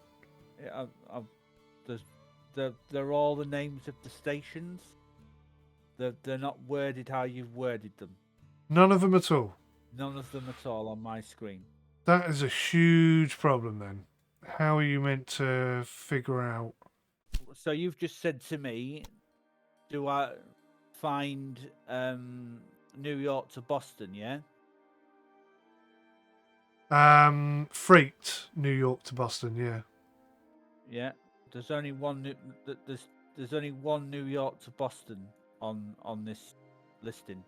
Yeah, they're all the names of the stations. They're not worded how you've worded them. none of them at all. None of them at all on my screen. That is a huge problem then. How are you meant to figure out? So you've just said to me, do I find New York to Boston? Yeah. Freight New York to Boston, yeah. Yeah. There's only one. There's only one New York to Boston on this listing.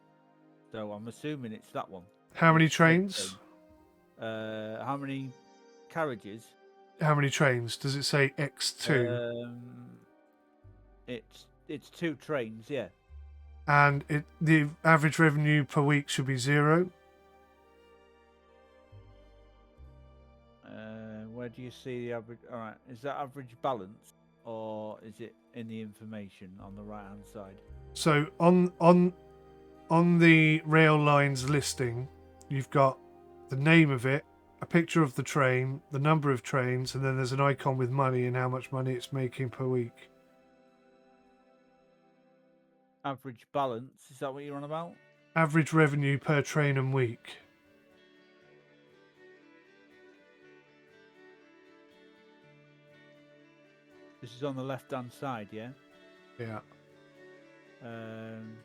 So I'm assuming it's that one. How many It's freight trains? train. How many carriages? How many trains? Does it say X2? It's 2 trains, yeah. And the average revenue per week should be 0. Where do you see the average? All right, is that average balance, or is it in the information on the right hand side? So on the rail lines listing, you've got the name of it, a picture of the train, the number of trains, and then there's an icon with money and how much money it's making per week. Average balance, is that what you're on about? Average revenue per train and week. This is on the left hand side, yeah. Yeah. Um,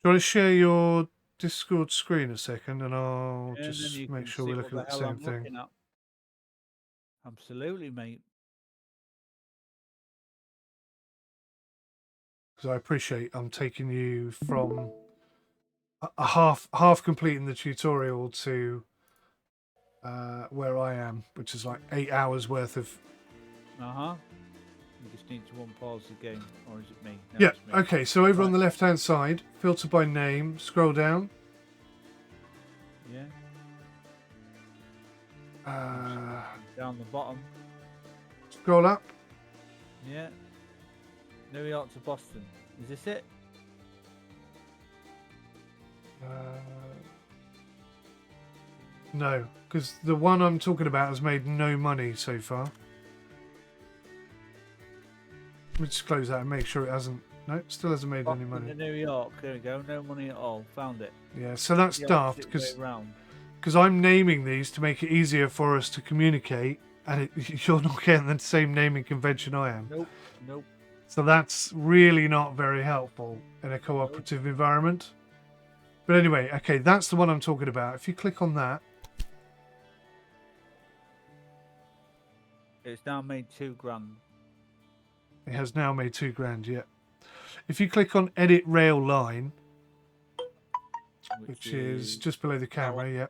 Do you want to share your Discord screen a second, and I'll and then just you make can sure see we're what looking at the hell same I'm thing. looking at. Absolutely, mate. Because I appreciate I'm taking you from a half completing the tutorial to where I am, which is like 8 hours worth of. You just need to unpause the game, or is it me? No, Yeah. it's me. Okay. So over on Right. the left hand side, filter by name. Scroll down. Yeah. Down the bottom. Scroll up. Yeah. New York to Boston. Is this it? No, because the one I'm talking about has made no money so far. Let me just close that and make sure it hasn't No, still hasn't made any In money. New York. There we go. No money at all. Found it. Yeah, so that's The daft opposite way round. because I'm naming these to make it easier for us to communicate, and you're not getting the same naming convention I am. Nope. Nope. So that's really not very helpful in a cooperative environment. But anyway, okay, that's the one I'm talking about. If you click on that, It's now made £2,000. it has now made £2,000. Yeah. If you click on Edit Rail Line, which is just below the camera,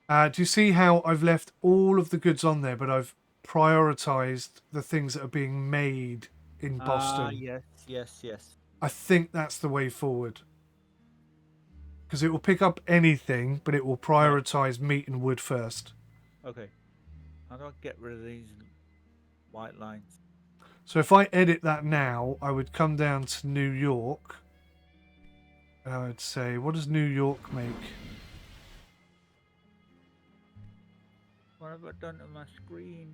yeah. Do you see how I've left all of the goods on there, but I've prioritized the things that are being made in Boston? Yes. I think that's the way forward. Because it will pick up anything, but it will prioritize meat and wood first. Okay. How do I get rid of these white lines? So if I edit that now, I would come down to New York. And I would say, what does New York make? What have I done to my screen?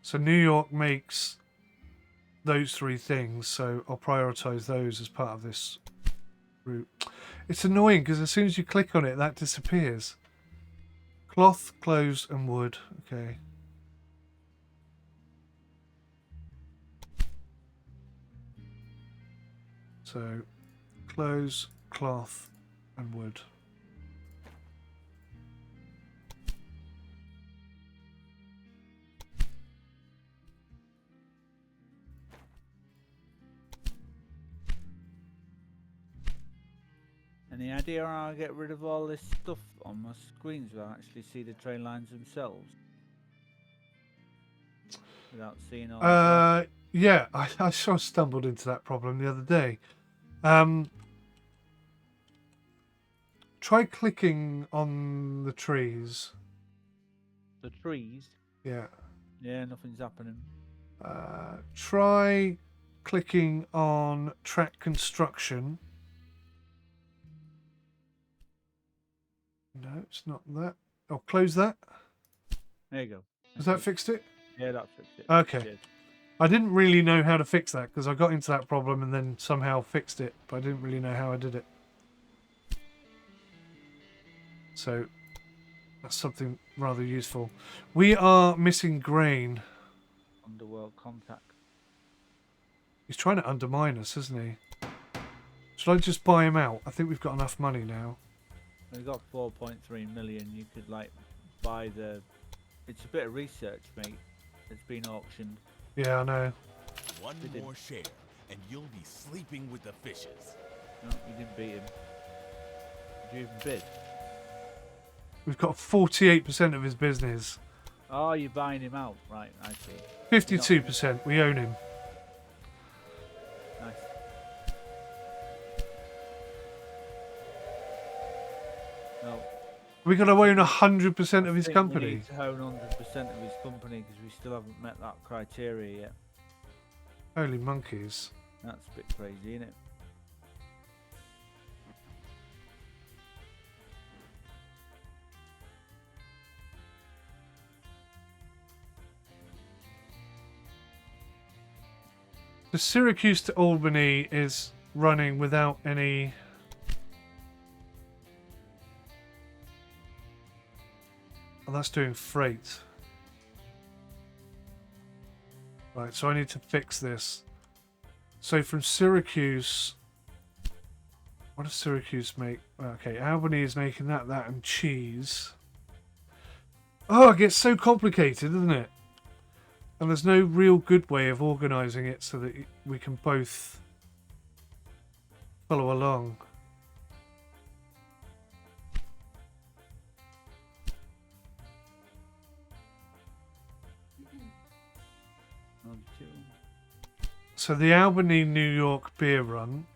So New York makes those three things, so I'll prioritize those as part of this route. It's annoying because as soon as you click on it, that disappears. Cloth, clothes, and wood. Okay. So, clothes, cloth, and wood. Any idea how I get rid of all this stuff on my screens where I actually see the train lines themselves? Without seeing all Yeah, I sort of stumbled into that problem the other day. Try clicking on the trees. the trees. Yeah. Yeah, nothing's happening. Try clicking on track construction. No, it's not that. Oh, close that. There you go. Has that fixed it? Yeah, that fixed it. Okay. Cheers. I didn't really know how to fix that because I got into that problem and then somehow fixed it, but I didn't really know how I did it. So that's something rather useful. We are missing grain. Underworld contact. He's trying to undermine us, isn't he? Should I just buy him out? I think we've got enough money now. We've got 4.3 million. You could like buy the. It's a bit of research, mate. It's been auctioned. Yeah, I know. One more share, and you'll be sleeping with the fishes. No, you didn't beat him. Did you even bid? We've got 48% of his business. Oh, you're buying him out, right? I see. 52%. We own him. Nice. No. We're going to own 100% of his I think company. We need to own 100% of his company because we still haven't met that criteria yet. Holy monkeys. That's a bit crazy, isn't it? The Syracuse to Albany is running without any... Oh, that's doing freight. Right, so I need to fix this. So from Syracuse... What does Syracuse make? Okay, Albany is making that, and cheese. Oh, it gets so complicated, doesn't it? And there's no real good way of organising it so that we can both follow along. So the Albany New York beer run.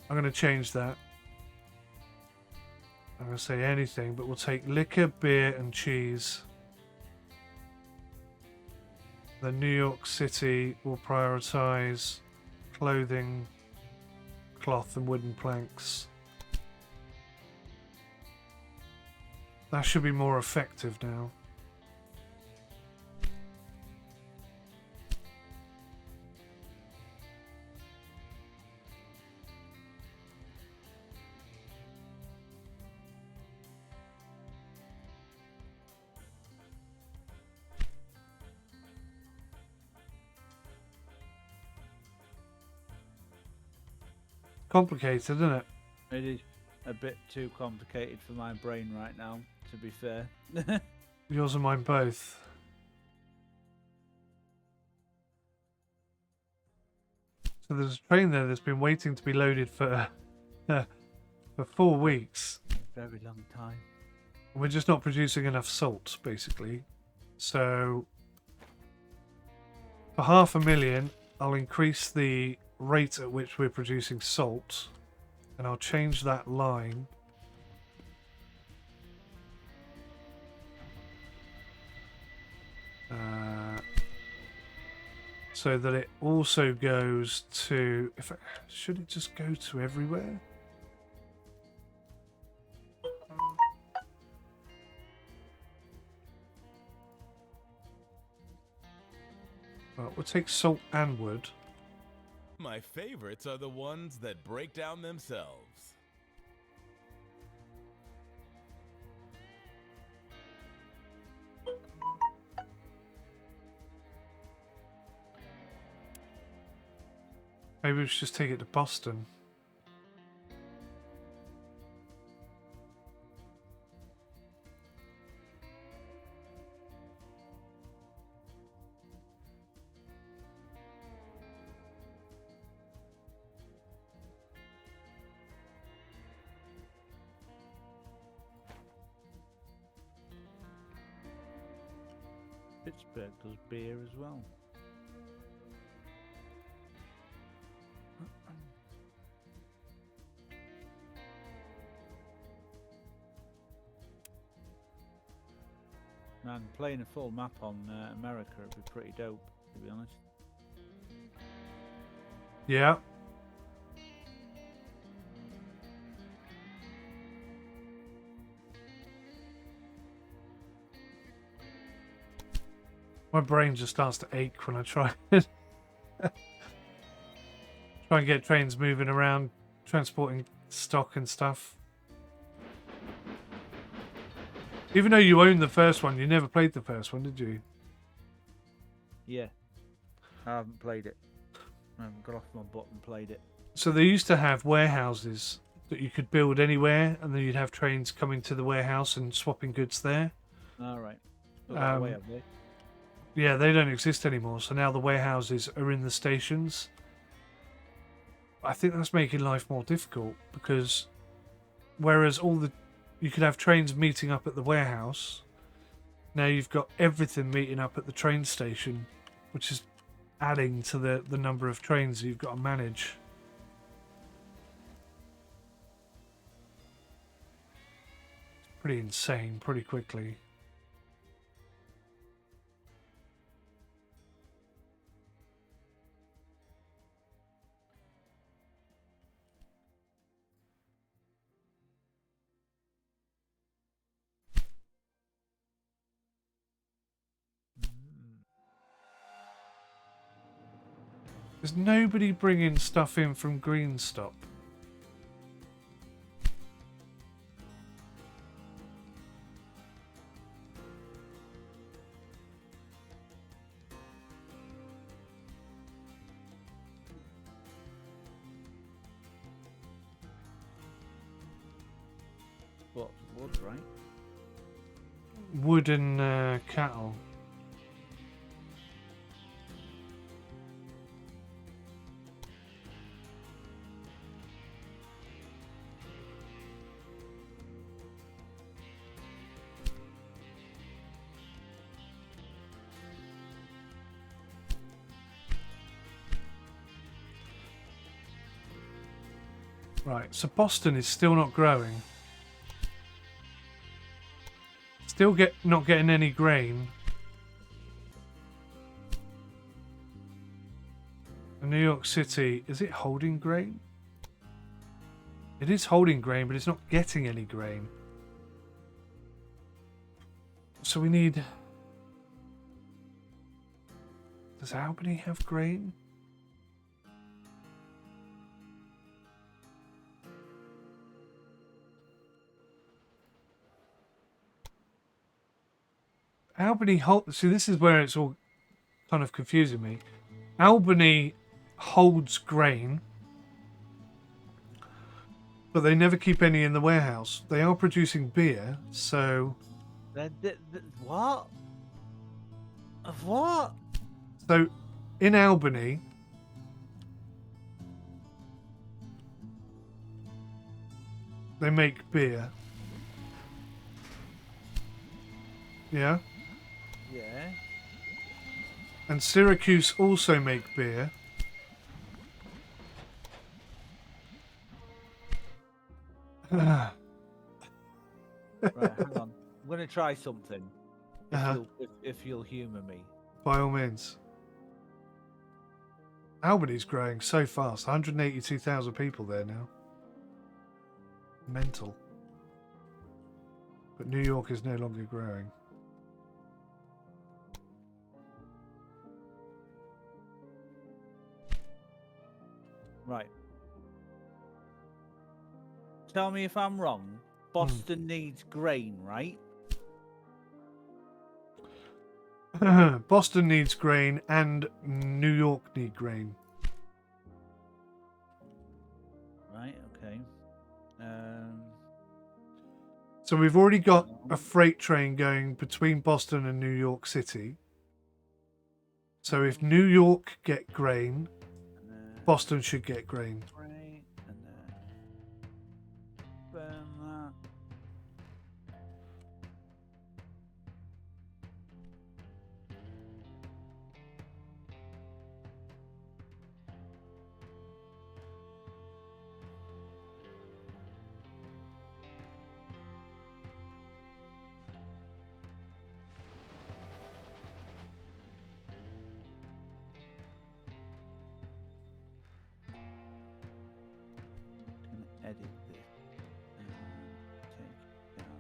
I'm going to change that. I'm going to say anything, but we'll take liquor, beer, and cheese. The New York City will prioritise clothing, cloth, and wooden planks. That should be more effective now. Complicated, isn't it? It is a bit too complicated for my brain right now, to be fair. Yours and mine both. So there's a train there that's been waiting to be loaded for 4 weeks. Very long time. We're just not producing enough salt, basically. So for 500,000, I'll increase the rate at which we're producing salt, and I'll change that line so that it also goes to, should it just go to everywhere? Well, we'll take salt and wood. My favorites are the ones that break down themselves. Maybe we should just take it to Boston. Pittsburgh does beer as well. Man, playing a full map on America would be pretty dope, to be honest. Yeah. My brain just starts to ache when I try and get trains moving around, transporting stock and stuff. Even though you own the first one, you never played the first one, did you? Yeah. I haven't played it. I haven't got off my butt and played it. So they used to have warehouses that you could build anywhere, and then you'd have trains coming to the warehouse and swapping goods there. Alright. That way, have they? Yeah, they don't exist anymore, so now the warehouses are in the stations. I think that's making life more difficult, because whereas you could have trains meeting up at the warehouse, now you've got everything meeting up at the train station, which is adding to the number of trains that you've got to manage. It's pretty insane, pretty quickly. There's nobody bringing stuff in from Greenstop. What? Wood, right? Wood and cattle. Right, so Boston is still not growing. Still not getting any grain. And New York City, is it holding grain? It is holding grain, but it's not getting any grain. So we need... Does Albany have grain? Albany holds... See, this is where it's all kind of confusing me. Albany holds grain, but they never keep any in the warehouse. They are producing beer, so... What? Of what? So, in Albany... they make beer. Yeah? Yeah. And Syracuse also make beer. Right, hang on. I'm going to try something. If you'll humour me. By all means. Albany's growing so fast. 182,000 people there now. Mental. But New York is no longer growing. Right. Tell me if I'm wrong. Boston needs grain, right? Boston needs grain and New York need grain. Right, okay. So we've already got a freight train going between Boston and New York City. So if New York get grain, Boston should get grain. Right, and burn that. Edit this and take it down.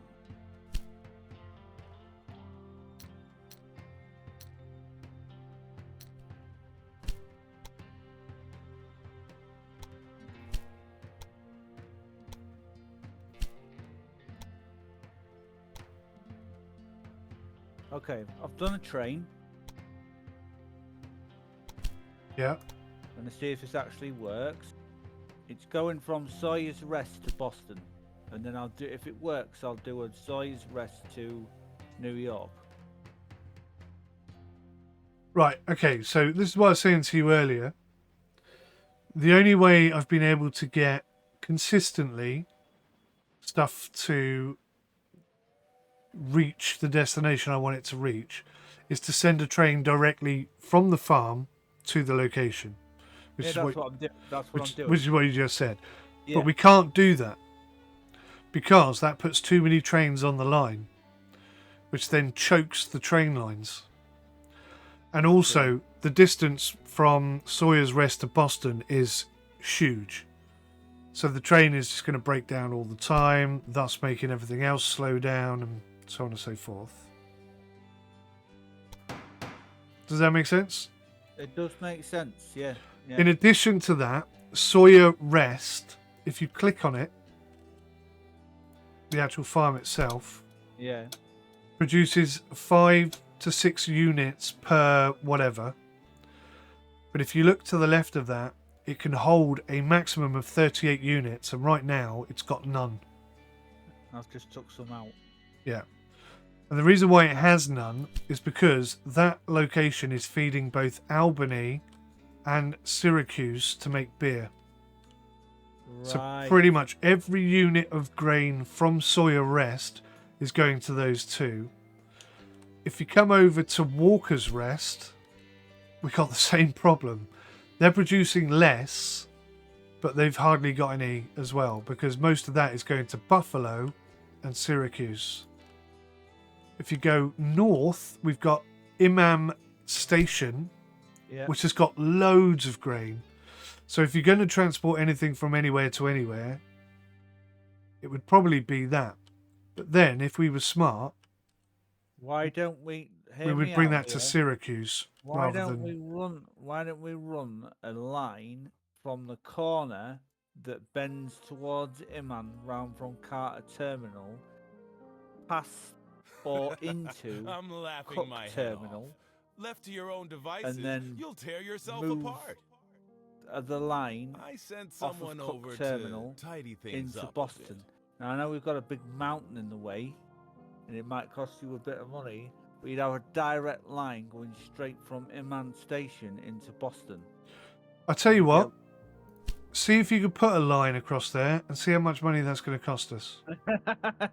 Okay, I've done a train. Yeah. I'm gonna see if this actually works. It's going from Sawyer's Rest to Boston, and then I'll do. If it works, I'll do a Sawyer's Rest to New York. Right, okay, so this is what I was saying to you earlier. The only way I've been able to get consistently stuff to reach the destination I want it to reach is to send a train directly from the farm to the location. Yeah, that's what I'm doing. That's what I'm doing. Which is what you just said. Yeah. But we can't do that because that puts too many trains on the line, which then chokes the train lines. And also, the distance from Sawyer's Rest to Boston is huge. So the train is just going to break down all the time, thus making everything else slow down and so on and so forth. Does that make sense? It does make sense, yeah. Yeah. In addition to that, Sawyer Rest, if you click on it, the actual farm itself, Yeah. produces 5 to 6 units per whatever. But if you look to the left of that, it can hold a maximum of 38 units, and right now it's got none. I've just took some out. Yeah. And the reason why it has none is because that location is feeding both Albany and Syracuse to make beer. Right. So pretty much every unit of grain from Sawyer Rest is going to those two. If you come over to Walker's Rest, we got the same problem. They're producing less, but they've hardly got any as well, because most of that is going to Buffalo and Syracuse. If you go north, we've got Imam Station, Yeah. which has got loads of grain. So if you're going to transport anything from anywhere to anywhere, it would probably be that. But then, if we were smart, Why don't we We hear would me bring out that to here. Syracuse rather than. Why don't we run a line from the corner that bends towards Iman round from Carter Terminal, past or into I'm laughing Cook my head Terminal, off. Left to your own devices, then you'll tear yourself move apart. the line I sent off someone of Cook over Terminal to tidy things into up Boston. a bit. Now I know we've got a big mountain in the way, and it might cost you a bit of money, but you'd have a direct line going straight from Iman Station into Boston. I tell you what, see if you could put a line across there and see how much money that's going to cost us.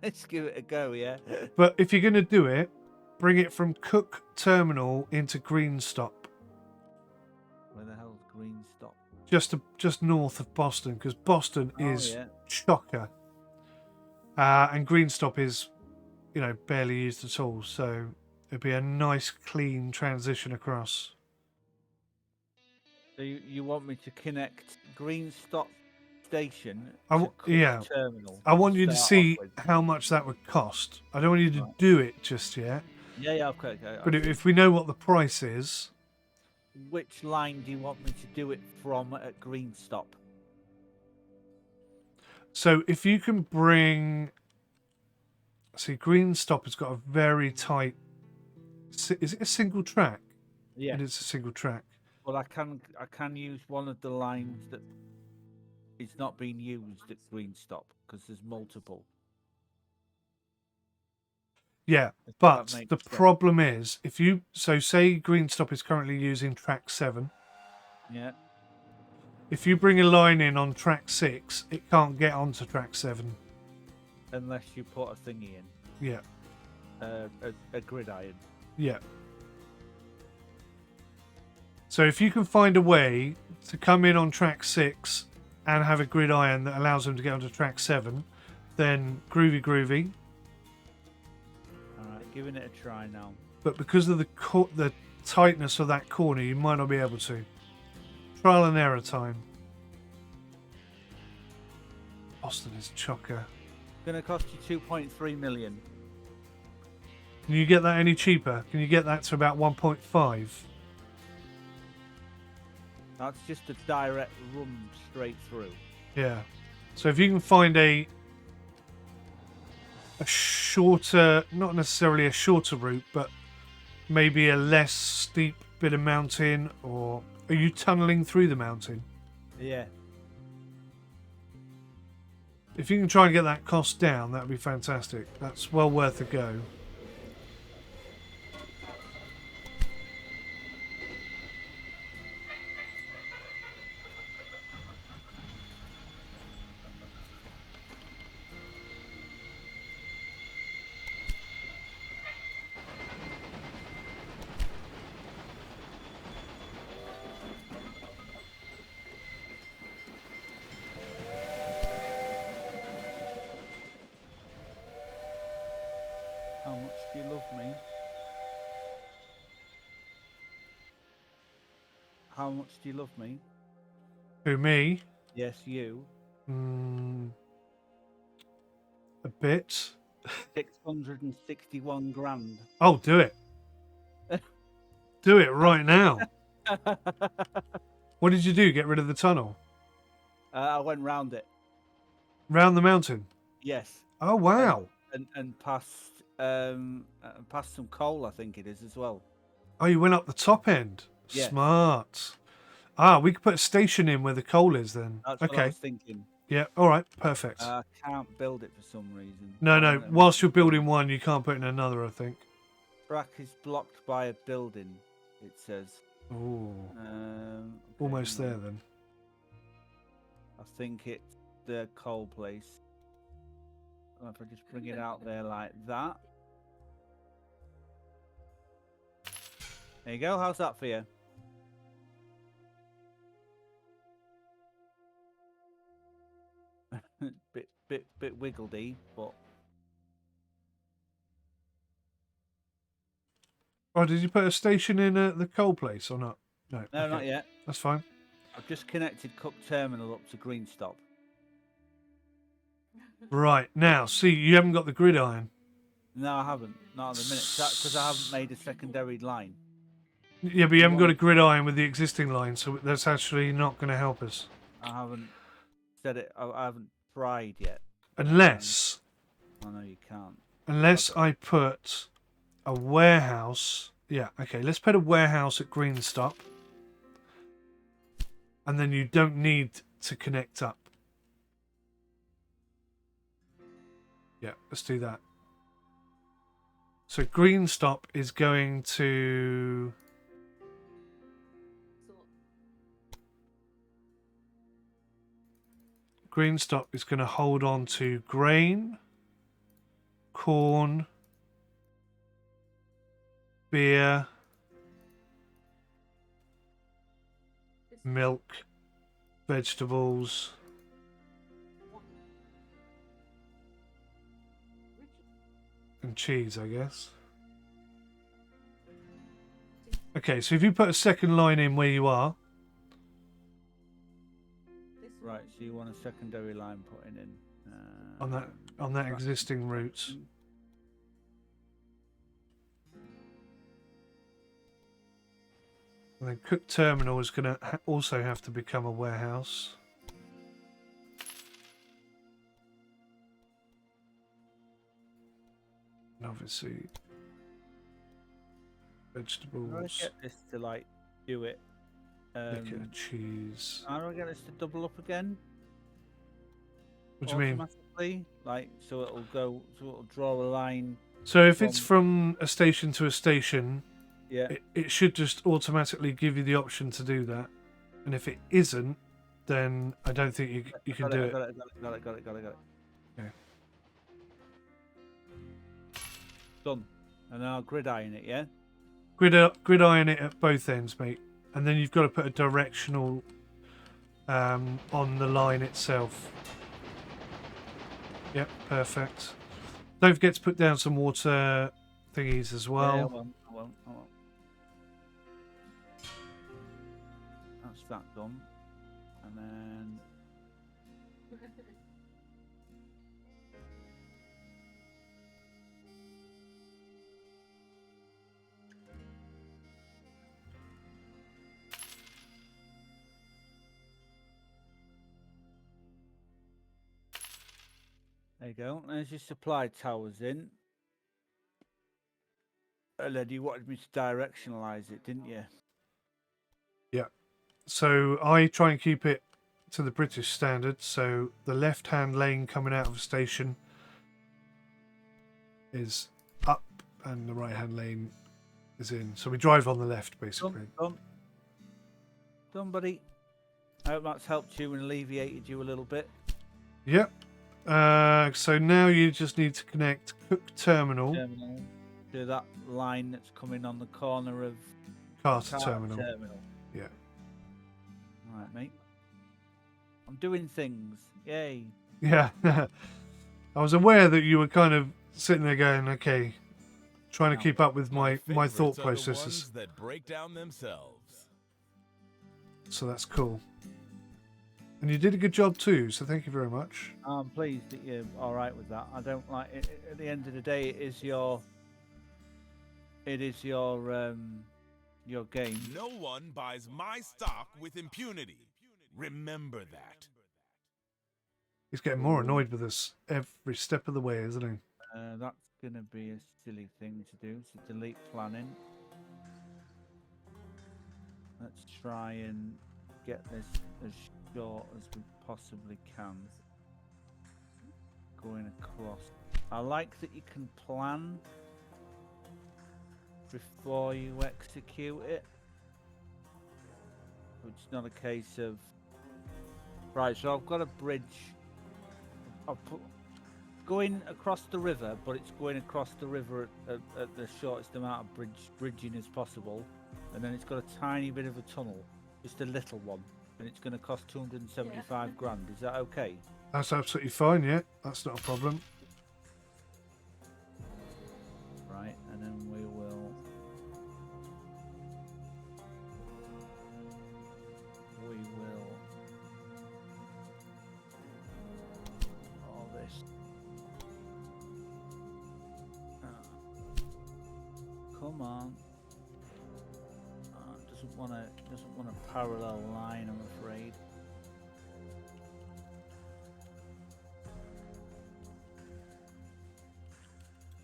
Let's give it a go, yeah. But if you're going to do it, bring it from Cook Terminal into Greenstop, Where the hell's Greenstop? just north of Boston, because Boston is yeah. chocker, and Greenstop is, barely used at all. So it'd be a nice, clean transition across. So you want me to connect Greenstop Station I to w- Cook yeah. Terminal? I want you to start see off with? how much that would cost. I don't want you to do it just yet. Yeah, okay. But if we know what the price is, Which line do you want me to do it from at Greenstop? so if you can bring, see, Greenstop has got a very tight. Is it a single track? Yeah, It is a single track. but I can use one of the lines that is not being used at Greenstop because there's multiple. Yeah, If but that makes the sense. problem is say Greenstop is currently using track 7. Yeah. If you bring a line in on track 6, it can't get onto track 7. Unless you put a thingy in, Yeah, a gridiron. yeah. So if you can find a way to come in on track 6 and have a gridiron that allows them to get onto track 7, then groovy. All right, giving it a try now. But because of the tightness of that corner, you might not be able to. Trial and error time. Boston is chocker. Going to cost you 2.3 million. Can you get that any cheaper? Can you get that to about 1.5? That's just a direct run straight through. Yeah. So if you can find a shorter, not necessarily a shorter route, but maybe a less steep bit of mountain, or are you tunneling through the mountain? Yeah. If you can try and get that cost down, that would be fantastic. That's well worth a go. How much do you love me? How much do you love me? Who, me? Yes, you. A bit. 661 grand. Oh, do it. Do it right now. What did you do? Get rid of the tunnel? I went round it. Round the mountain? Yes. Oh, wow. And past some coal, I think it is as well. Oh, you went up the top end. Yes. Smart. We could put a station in where the coal is then. That's what I was thinking. Yeah, all right, perfect. I can't build it for some reason. No, whilst you're building one, you can't put in another, I think. Track is blocked by a building, it says. Oh, Okay, almost there then. I think it's the coal place. If I just bring it out there like that. There you go. How's that for you? bit wiggledy, but Oh, did you put a station in the coal place or not? No, okay. not yet. That's fine. I've just connected Cook Terminal up to Greenstop. Right, now, see, you haven't got the gridiron. No, I haven't. Not at the minute. Because I haven't made a secondary line. Yeah, but you haven't got a gridiron with the existing line, so that's actually not going to help us. I haven't said it. I haven't tried yet. Unless I know you can't. I put a warehouse. Yeah, okay, let's put a warehouse at Greenstop. And then you don't need to connect up. Yeah, let's do that. So Greenstop is going to... Greenstop is going to hold on to grain, corn, beer, milk, vegetables, and cheese, I guess. Okay, so if you put a second line in where you are. Right, so you want a secondary line putting in On that existing route. And then Cook Terminal is going to also have to become a warehouse. And obviously, vegetables. How do I get this to like do it? Cheese. How do I get this to double up again? What do you mean? Automatically, like so it'll draw a line. So if it's from a station to a station, yeah, it should just automatically give you the option to do that. And if it isn't, then I don't think you can do it. Got it. Okay. Done. And then I'll gridiron it, yeah? Gridiron it at both ends, mate. And then you've got to put a directional on the line itself. Yep, perfect. Don't forget to put down some water thingies as well. Yeah, I won't. That's that done. And then... There you go. There's your supply towers in. And then you wanted me to directionalize it, didn't you? Yeah. So I try and keep it to the British standard. So the left-hand lane coming out of a station is up and the right-hand lane is in. So we drive on the left, basically. Done, buddy. I hope that's helped you and alleviated you a little bit. Yep. So now you just need to connect Cook Terminal to that line that's coming on the corner of Carter Terminal. Yeah. All right, mate. I'm doing things. Yay. Yeah. I was aware that you were kind of sitting there going, okay, trying to keep up with my thought processes. That break down themselves. So that's cool. And you did a good job too, so thank you very much. I'm pleased that you're all right with that. I don't like it. At the end of the day, it is your game. No one buys my stock with impunity. Remember that. He's getting more annoyed with us every step of the way, isn't he? That's gonna be a silly thing to do. So delete planning. Let's try and get this as short as we possibly can. Going across. I like that you can plan before you execute it. It's not a case of... Right, so I've got a bridge. Going across the river, but it's going across the river at the shortest amount of bridging as possible. And then it's got a tiny bit of a tunnel, just a little one. And it's going to cost 275 grand. Is that okay? That's absolutely fine, yeah. That's not a problem. Right, and then we will... all this. Come on. Doesn't want a parallel line, I'm afraid.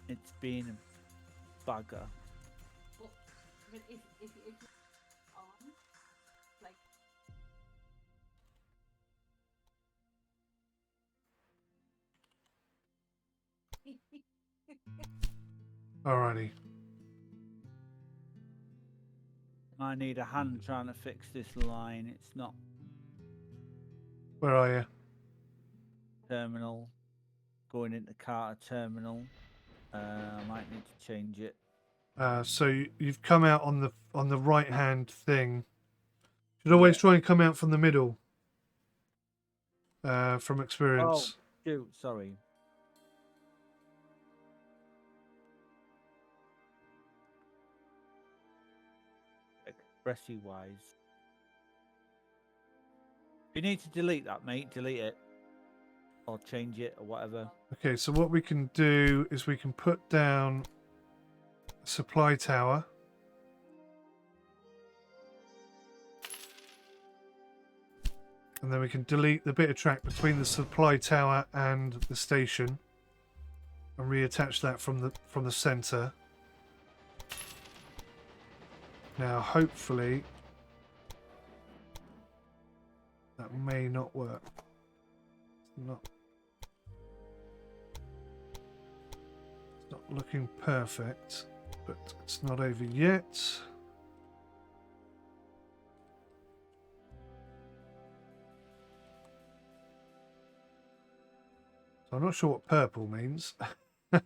It's been a bugger. Well, but if you're on, like. Alrighty. I need a hand trying to fix this line. It's not Where are you? terminal. Going into Carter terminal. I might need to change it. So you've come out on the right hand thing. Should always try and come out from the middle. From experience. Oh, shoot, sorry. Expressy wise. You need to delete that, mate. Delete it. Or change it or whatever. Okay, so what we can do is we can put down a supply tower. And then we can delete the bit of track between the supply tower and the station and reattach that from the center. Now, hopefully, that may not work. It's not looking perfect, but it's not over yet. So I'm not sure what purple means. But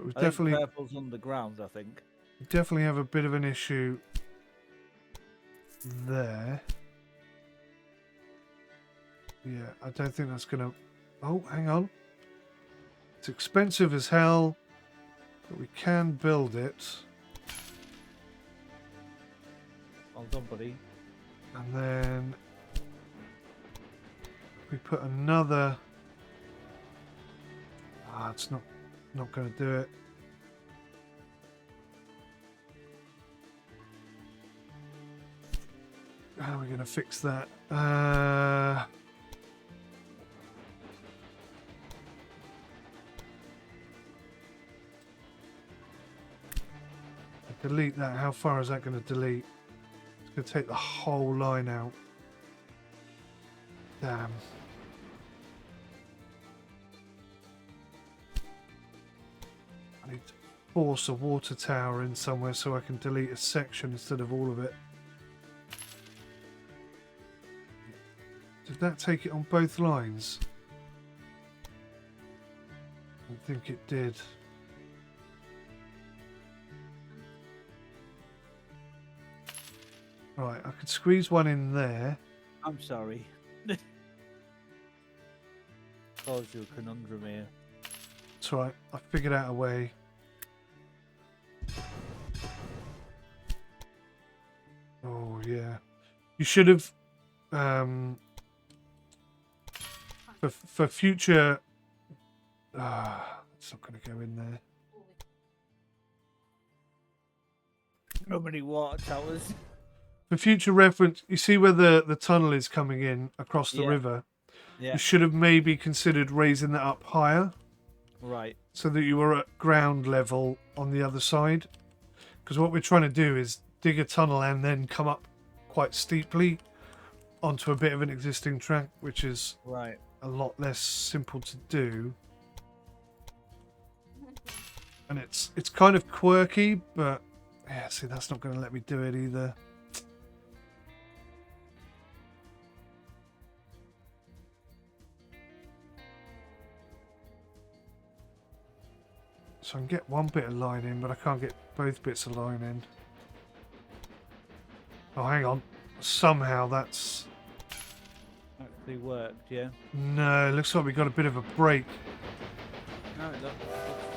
we definitely Purple's underground, I think. we definitely have a bit of an issue there. Yeah, I don't think that's gonna. Oh, hang on. It's expensive as hell, but we can build it. Well done, buddy. And then we put another. Ah, it's not going to do it. How are we going to fix that? Delete that. How far is that going to delete? It's going to take the whole line out. Damn. I need to force a water tower in somewhere so I can delete a section instead of all of it. Did that take it on both lines? I think it did. Right, I could squeeze one in there. I'm sorry. Caused you a conundrum here. It's right, I figured out a way. Oh yeah. You should have for future it's not gonna go in there. How many water towers? For future reference, you see where the tunnel is coming in across the river? Yeah. You should have maybe considered raising that up higher. Right. So that you were at ground level on the other side. Because what we're trying to do is dig a tunnel and then come up quite steeply onto a bit of an existing track, which is Right. a lot less simple to do. And it's kind of quirky, but yeah, see, that's not going to let me do it either. So I can get one bit of line in, but I can't get both bits of line in. Oh, hang on. Somehow that's... Actually worked, yeah. No, it looks like we got a bit of a break. No, it looks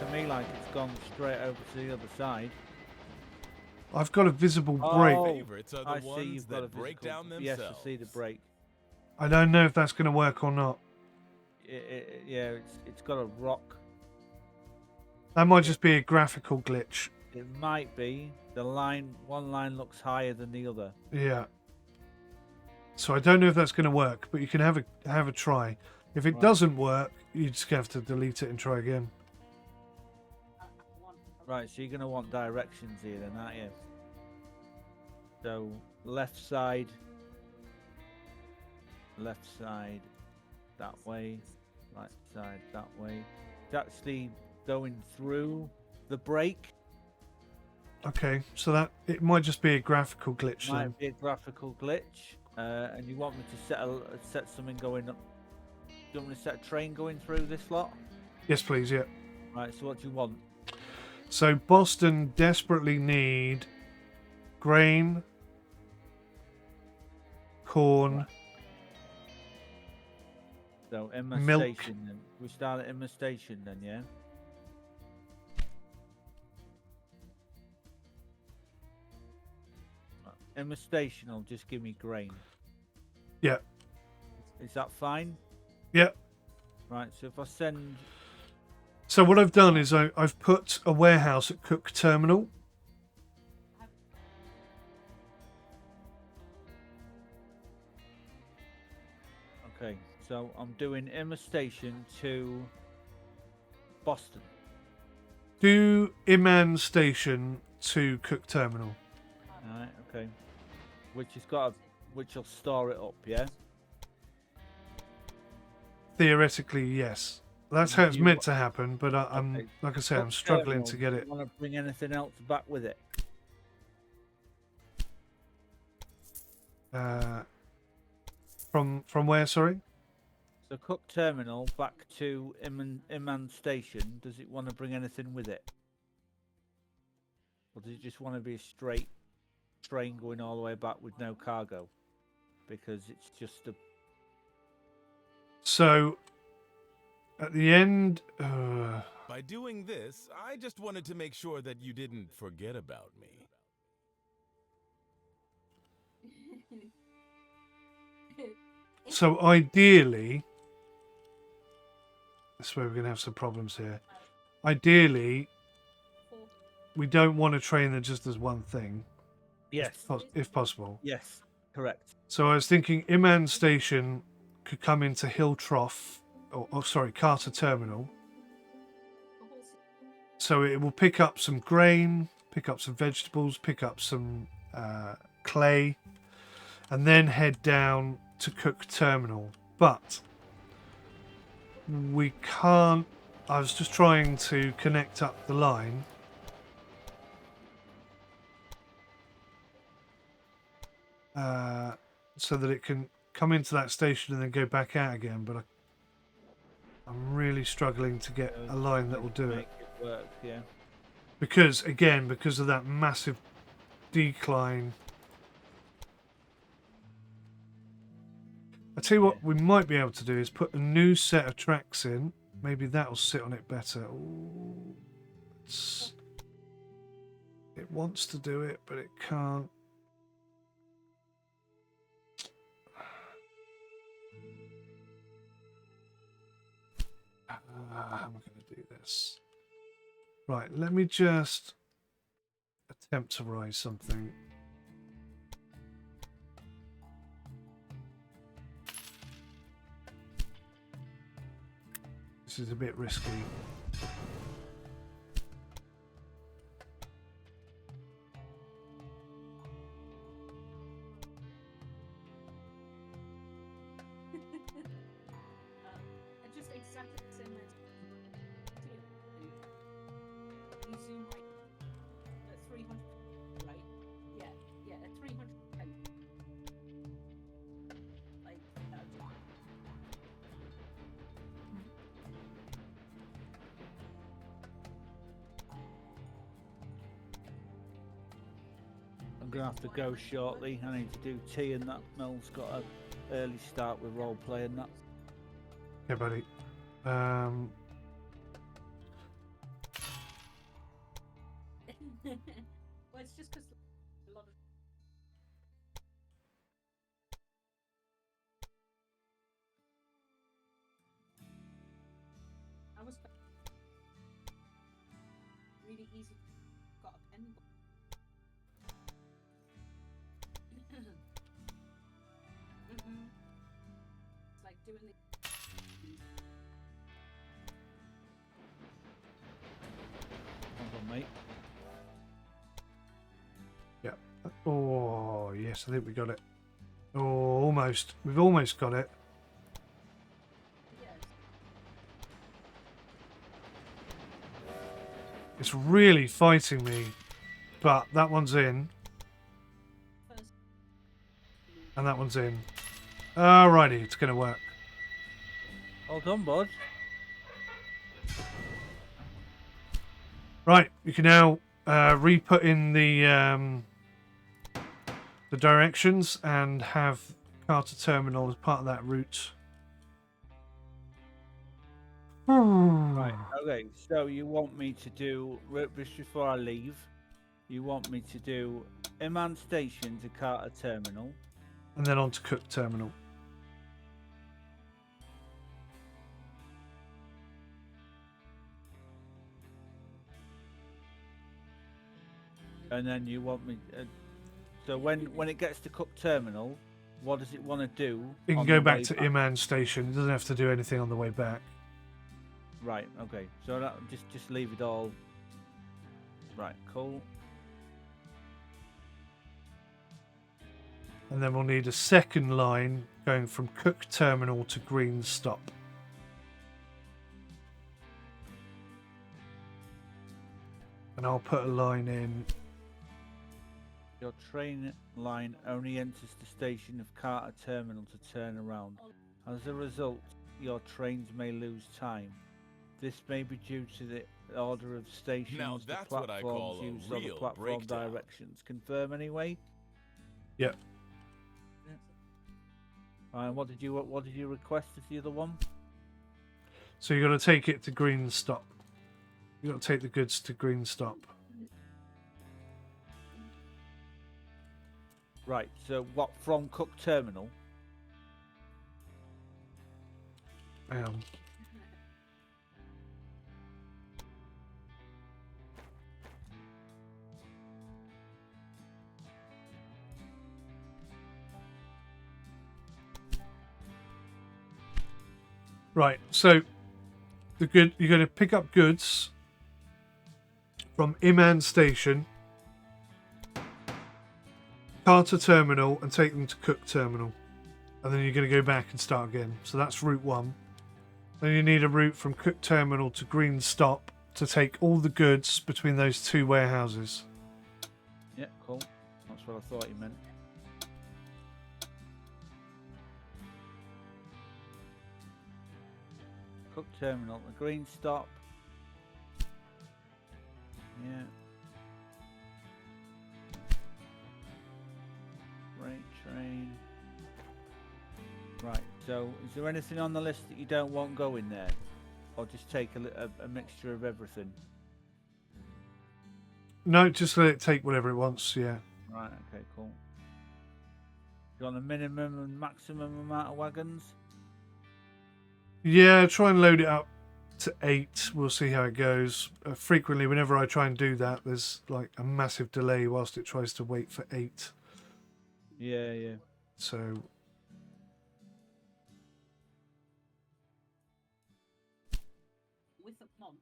to me like it's gone straight over to the other side. I've got a visible break. Oh, Favorites are the I see ones you've got a that break physical- down Yes, themselves. I see the break. I don't know if that's going to work or not. Yeah, it's got a rock. That might just be a graphical glitch. It might be. The line, one line looks higher than the other. Yeah. So I don't know if that's going to work, but you can have a try. If it Right. doesn't work, you just have to delete it and try again. Right, so you're going to want directions here then, aren't you? So left side that way, right side that way. It's actually going through the break. Okay, so that it might just be a graphical glitch then. Might be a graphical glitch, and you want me to set something going up. Do you want me to set a train going through this lot? Yes, please. Yeah. Right. So what do you want? So Boston desperately need grain, corn, So Emma milk. Station. Then we start at Emma Station then, yeah. Emma Station will just give me grain. Yeah. Is that fine? Yeah. Right. So if I send. So what I've done is I've put a warehouse at Cook Terminal. Okay. So I'm doing Emma Station to Boston. Do Iman Station to Cook Terminal. Alright, okay. Which will store it up, yeah? Theoretically, yes. That's how it's meant to happen, but I'm Okay. like I say, I'm struggling to get it. Want to bring anything else back with it? From where? Sorry. So Cook Terminal back to Iman Station. Does it want to bring anything with it, or does it just want to be a straight train going all the way back with no cargo? Because it's just a. So at the end, By doing this, I just wanted to make sure that you didn't forget about me. so ideally, that's where we're going to have some problems here. Ideally, we don't want a train that just does one thing. Yes. If possible. Yes. Correct. So I was thinking Iman Station could come into Hill Trough, or sorry, Carter Terminal. So it will pick up some grain, pick up some vegetables, pick up some clay, and then head down to Cook Terminal. But we can't. I was just trying to connect up the line. So that it can come into that station and then go back out again, but I'm really struggling to get a line that will do it. Make it work, yeah. Because of that massive decline. I tell you what we might be able to do is put a new set of tracks in. Maybe that'll sit on it better. Ooh, it wants to do it, but it can't. How am I going to do this? Right, let me just attempt to write something. This is a bit risky. Just exactly the same as you zoom right at 300, right? Yeah, at 300. Like, I'm gonna have to go shortly. I need to do tea, and that Mel's got an early start with role play and that. Yeah, buddy. well, it's just because a lot of. I was really easy. Got a It's like doing the. Hold on, mate. Yeah. Oh, yes, I think we got it. Oh, almost. We've almost got it. Yes. It's really fighting me, but that one's in, First. and that one's in. Alrighty, it's going to work. Well done, bud. Right, you can now re-put in the directions and have Carter Terminal as part of that route. Right. Okay. So you want me to do just before I leave? You want me to do Iman Station to Carter Terminal, And then on to Cook Terminal. and then you want me. So when it gets to Cook Terminal, what does it want to do? You can on go the back way to Iman Station. It doesn't have to do anything on the way back. Right. Okay. So that, just leave it all. Right. Cool. And then we'll need a second line going from Cook Terminal to Green Stop. And I'll put a line in. Your train line only enters the station of Carter Terminal to turn around. As a result, your trains may lose time. This may be due to the order of stations, Now the that's what I call platforms a used, or the real platform breakdown. directions. Confirm anyway. Yep. And what did you request as the other one? So you've got to take it to Green Stop. You've got to take the goods to Green Stop. Right. So what from Cook Terminal? Right, so you're going to pick up goods from Iman Station, Carter Terminal, and take them to Cook Terminal. And then you're going to go back and start again. So that's route 1. Then you need a route from Cook Terminal to Green Stop to take all the goods between those two warehouses. Yeah, cool. That's what I thought you meant. Cook Terminal, the Green Stop. Yeah. Freight train. Right, so is there anything on the list that you don't want going there? Or just take a mixture of everything? No, just let it take whatever it wants, yeah. Right, okay, cool. You want a minimum and maximum amount of wagons? Yeah, try and load it up to 8. We'll see how it goes. Frequently, whenever I try and do that, there's like a massive delay whilst it tries to wait for 8. Yeah, yeah. So With a mom.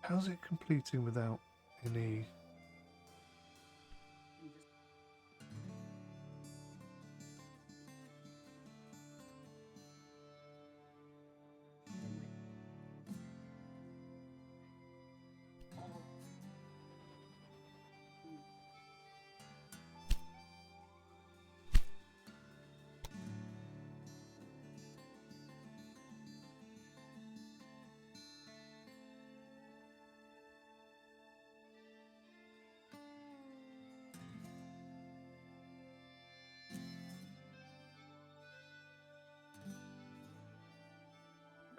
how's it completing without any?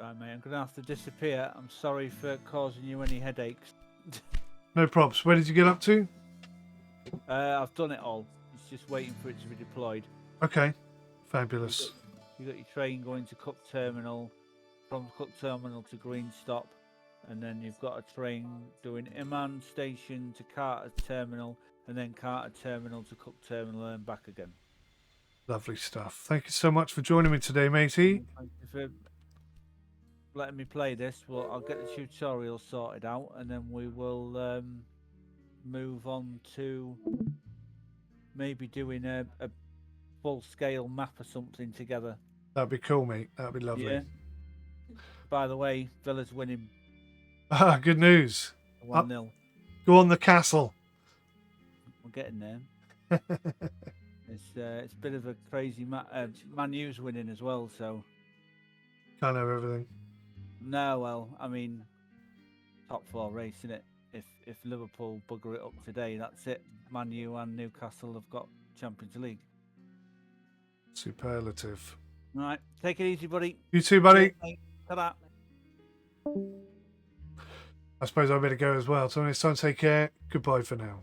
Right, mate, I'm going to have to disappear. I'm sorry for causing you any headaches. No props. Where did you get up to? I've done it all. It's just waiting for it to be deployed. Okay, fabulous. You got your train going to Cook Terminal, from Cook Terminal to Green Stop, and then you've got a train doing Imman Station to Carter Terminal, and then Carter Terminal to Cook Terminal and back again. Lovely stuff. Thank you so much for joining me today, matey. Thank you for letting me play this. Well, I'll get the tutorial sorted out, and then we will move on to maybe doing a full-scale map or something together. That'd be cool, mate. That'd be lovely. Yeah. By the way, Villa's winning Ah, good news. 1-0. Go on the castle. We're getting there. It's a bit of a crazy Man U's winning as well, so Can't have everything. no. Well, I mean, top 4 race, isn't it? If Liverpool bugger it up today, that's it. Man U and Newcastle have got Champions League. Superlative. Right, take it easy, buddy. You too, buddy. Ta-da. I suppose I better go as well. So next time, take care. Goodbye for now.